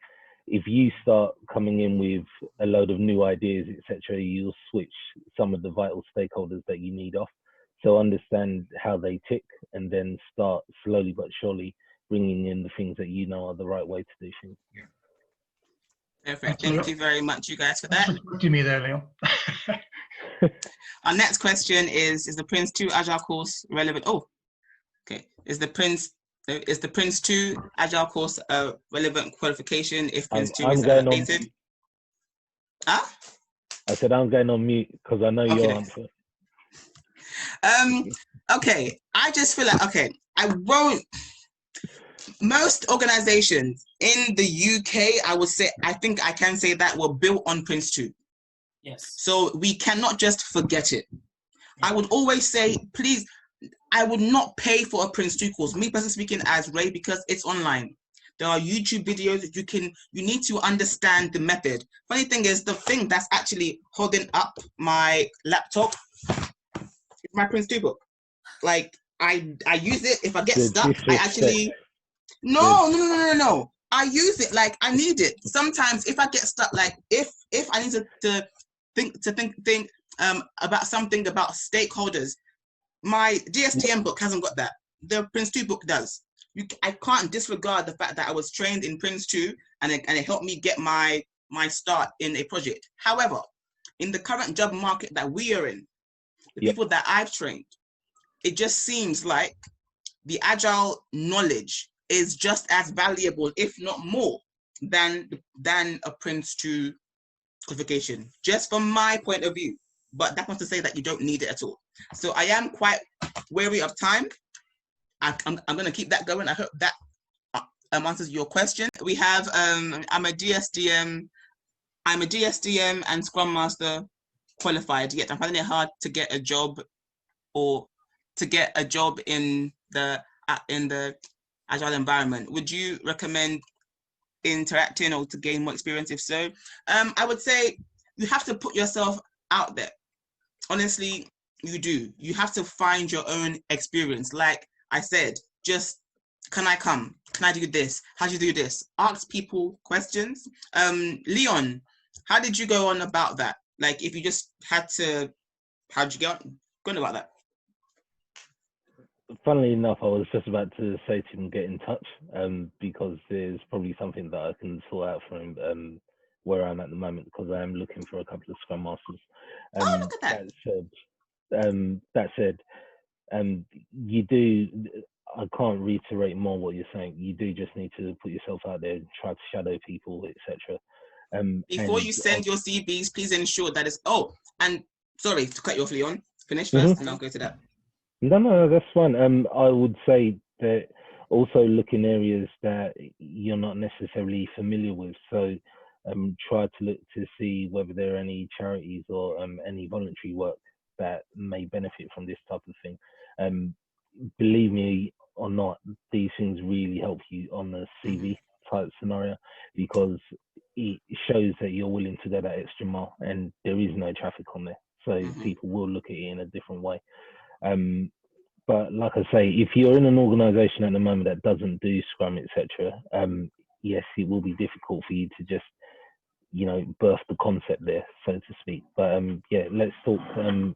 If you start coming in with a load of new ideas, etc., you'll switch some of the vital stakeholders that you need off. So understand how they tick, and then start slowly but surely bringing in the things that you know are the right way to do things. Perfect. Thank you very much, you guys, for that. To me there, Leon. Our next question is the Prince2 Agile course relevant? Oh, okay. Is the Prince2 Agile course a relevant qualification if Prince2 is updated? Huh? I said I'm going on mute because I know your answer. Okay. I just feel like, okay, I won't. Most organizations in the UK, I would say, I think I can say that were built on Prince2. Yes. So we cannot just forget it. I would always say, please, I would not pay for a Prince2 course, me personally speaking as Ray, because it's online. There are YouTube videos that you need to understand the method. Funny thing is, the thing that's actually holding up my laptop is my Prince2 book. Like, I use it if I get stuck. I actually, no. I use it like I need it. Sometimes if I get stuck, like if I need to think about something about stakeholders, my DSTM book hasn't got that. The Prince2 book does. I can't disregard the fact that I was trained in Prince2 and it helped me get my start in a project. However, in the current job market that we are in, the people that I've trained, it just seems like the Agile knowledge is just as valuable, if not more, than a Prince2 qualification, just from my point of view. But that's not to say that you don't need it at all. So I am quite wary of time. I'm going to keep that going. I hope that answers your question. We have I'm a DSDM and Scrum Master qualified, yet I'm finding it hard to get a job in the Agile environment. Would you recommend interacting or to gain more experience? If so, I would say you have to put yourself out there. Honestly, you do. You have to find your own experience. Like I said, just, can I come? Can I do this? How do you do this? Ask people questions. Leon, how did you go on about that? Like, if you just had to, how'd you go on about that? Funnily enough, I was just about to say to him, get in touch, because there's probably something that I can sort out for him where I'm at the moment, because I am looking for a couple of Scrum Masters. Look at that. That said, you do, I can't reiterate more what you're saying. You do just need to put yourself out there, try to shadow people, etc. Before you send your CVs, please ensure that it's, and sorry to cut you off, Leon. Finish first and I'll go to that. No, that's fine. I would say that also look in areas that you're not necessarily familiar with. So try to look to see whether there are any charities or any voluntary work that may benefit from this type of thing. Believe me or not, these things really help you on the CV type scenario, because it shows that you're willing to go that extra mile and there is no traffic on there. So people will look at it in a different way. But like I say, if you're in an organization at the moment that doesn't do Scrum, etc., yes, it will be difficult for you to just, birth the concept there, so to speak. But yeah, let's talk.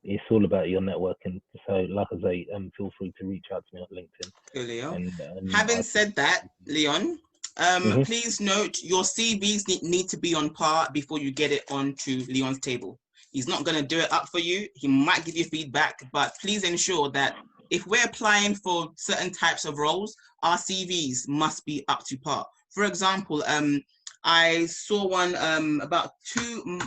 It's all about your networking. So like I say, feel free to reach out to me on LinkedIn. Coolio. Having said that, Leon, please note your CVs need to be on par before you get it onto Leon's table. He's not going to do it up for you. He might give you feedback, but please ensure that if we're applying for certain types of roles, our CVs must be up to par. For example, I saw one about 2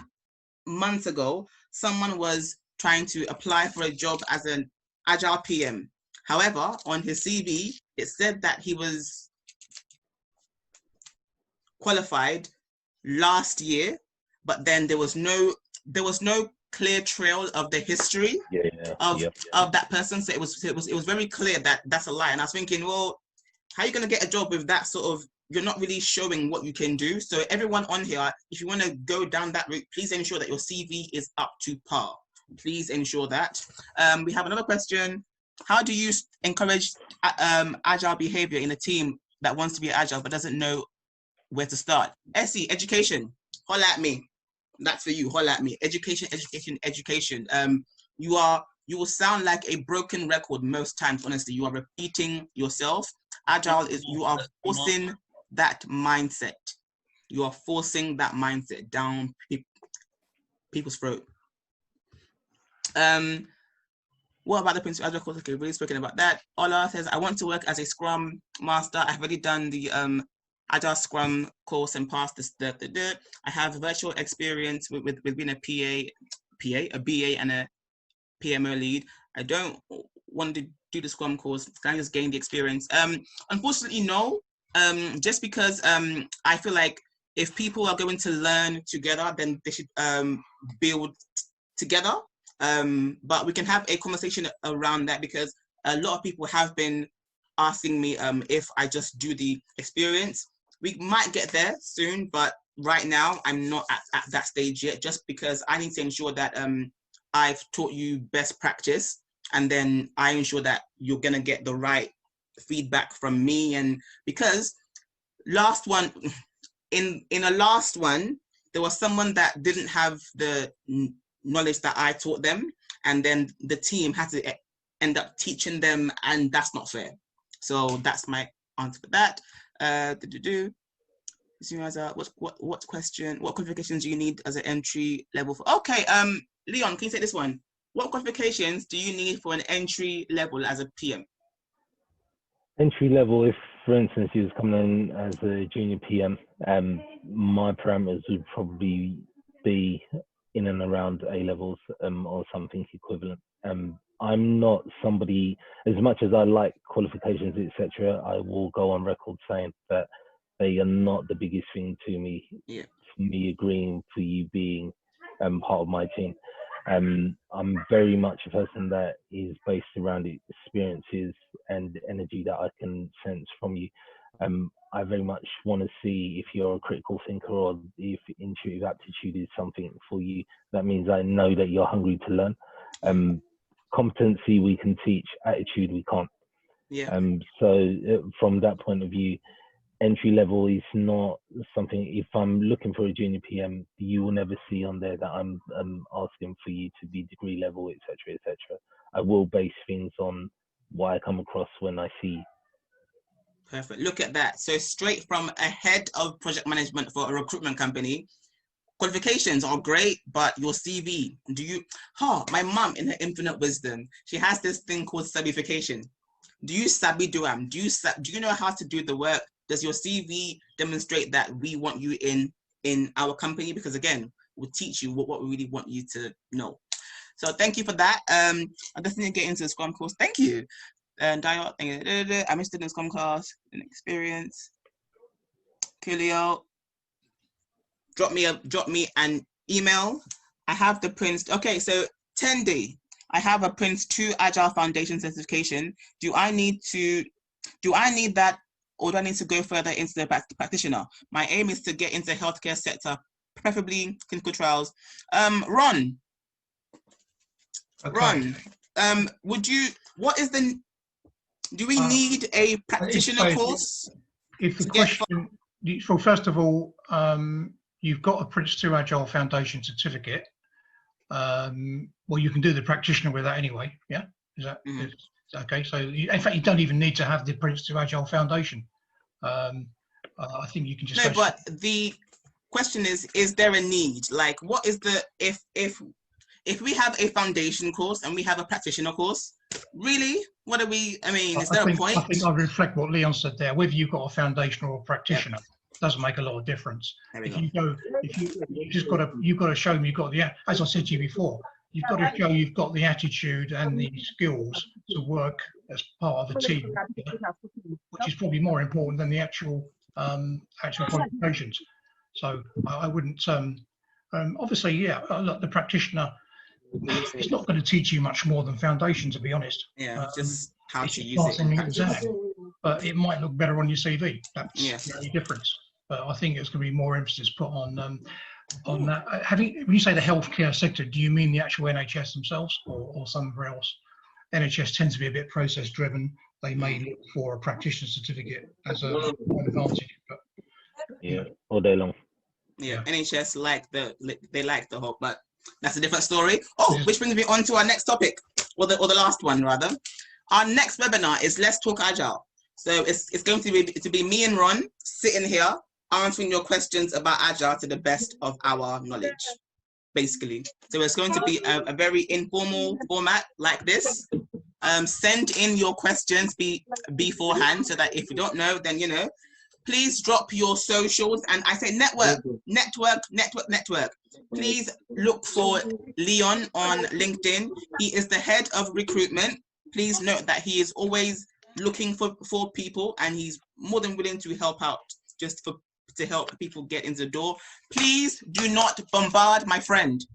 months ago. Someone was trying to apply for a job as an Agile PM. However, on his CV, it said that he was qualified last year, but then there was no clear trail of the history of that person. So it was very clear that that's a lie. And I was thinking, well, how are you going to get a job with that sort of, you're not really showing what you can do. So everyone on here, if you want to go down that route, please ensure that your CV is up to par. Please ensure that. We have another question. How do you encourage agile behavior in a team that wants to be agile but doesn't know where to start? Essie, education, holla at me. That's for you, holla at me. Education. You will sound like a broken record most times, honestly. You are repeating yourself. Agile is you are forcing that mindset. You are forcing that mindset down people's throat. What about the Prince2 Agile course? Okay, really spoken about that. Ola says, I want to work as a Scrum Master. I've already done the Agile Scrum course and passed this. I have virtual experience with being a BA and a PMO lead. I don't want to do the Scrum course. Can I just gain the experience? Unfortunately, no. Just because I feel like if people are going to learn together, then they should build together. But we can have a conversation around that, because a lot of people have been asking me if I just do the experience. We might get there soon, but right now I'm not at that stage yet, just because I need to ensure that I've taught you best practice, and then I ensure that you're gonna get the right feedback from me. And because last one, in a last one, there was someone that didn't have the knowledge that I taught them, and then the team had to end up teaching them, and that's not fair. So that's my answer for that. What question? What qualifications do you need as an entry level for? Okay, Leon, can you take this one? What qualifications do you need for an entry level as a PM? Entry level, if for instance you was coming in as a junior PM, my parameters would probably be in and around A levels or something equivalent. I'm not somebody, as much as I like qualifications, etc., I will go on record saying that they are not the biggest thing to me. Yeah. For me agreeing for you being part of my team. I'm very much a person that is based around experiences and energy that I can sense from you. I very much want to see if you're a critical thinker, or if intuitive aptitude is something for you. That means I know that you're hungry to learn. Competency we can teach, attitude we can't. Yeah. So from that point of view, entry level is not something. If I'm looking for a junior PM, you will never see on there that I'm asking for you to be degree level, etc., etc. I will base things on what I come across when I see. Perfect. Look at that. So straight from a head of project management for a recruitment company, qualifications are great, but your CV, do you, my mom in her infinite wisdom, she has this thing called sabification. Do you sabi do am? Do you know how to do the work? Does your CV demonstrate that we want you in our company? Because again, we'll teach you what we really want you to know. So thank you for that. I definitely get into the Scrum course. Thank you. And I'm interested in Scrum class and experience. Coolio. Drop me an email. I have the Prince. Okay, so Tendi, I have a Prince2 Agile Foundation certification. Do I need that, or do I need to go further into the practitioner? My aim is to get into the healthcare sector, preferably clinical trials. Ron. Okay. Ron, do we need a practitioner course? If the question, well, first of all, you've got a Prince2 Agile Foundation certificate. Well, you can do the practitioner with that anyway. Yeah, is that okay? So in fact, you don't even need to have the Prince2 Agile Foundation. I think you can just. No, but the question is there a need? Like, what is the if we have a foundation course and we have a practitioner course, really? What are we? I mean, is there a point? I think I reflect what Leon said there. Whether you've got a foundation or a practitioner doesn't make a lot of difference. You've got to show me you've got the, as I said to you before, you've got to show you've got the attitude and the skills to work as part of a team, which is probably more important than the actual qualifications. So I wouldn't. Obviously, look, the practitioner, it's not going to teach you much more than foundation, to be honest. Yeah, just how to use it. But it might look better on your CV. That's the only difference. But I think it's going to be more emphasis put on that. When you say the healthcare sector, do you mean the actual NHS themselves or somewhere else? NHS tends to be a bit process driven. They may look for a practitioner certificate as an advantage. But, all day long. Yeah, NHS they like the hope, but that's a different story. Oh, which brings me on to our next topic, or the last one rather. Our next webinar is Let's Talk Agile. So it's going to be me and Ron sitting here answering your questions about Agile to the best of our knowledge, basically. So it's going to be a very informal format like this. Send in your questions beforehand so that if you don't know, then you know. Please drop your socials, and I say network. Please look for Leon on LinkedIn. He is the head of recruitment. Please note that he is always looking for people, and he's more than willing to help out to help people get in the door. Please do not bombard my friend.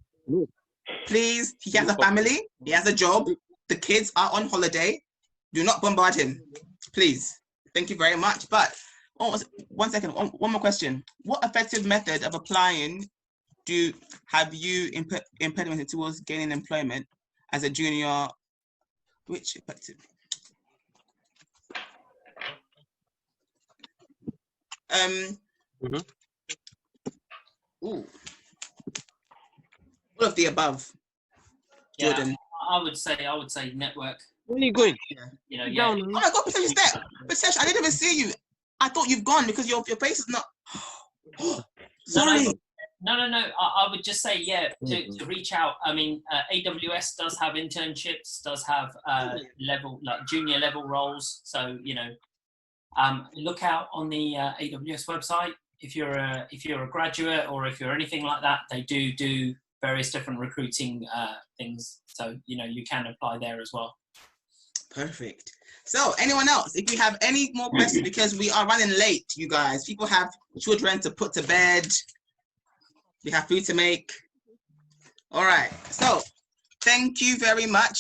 Please, he has a family, he has a job, the kids are on holiday. Do not bombard him, please. Thank you very much. But one second, one more question. What effective method of applying have you implemented towards gaining employment as a junior? Which effective? Ooh. All of the above. Jordan. Yeah, I would say network. Where are you going? You know, yeah. Oh my God, Pritesh, I didn't even see you. I thought you've gone because your face is not. Sorry. No. I would just say, yeah, to reach out. I mean, AWS does have internships, does have junior level roles. So, you know, look out on the AWS website. If you're a graduate or if you're anything like that, they do various different recruiting things. So, you know, you can apply there as well. Perfect. So anyone else, if you have any more questions, because we are running late, you guys, people have children to put to bed. We have food to make. All right. So thank you very much.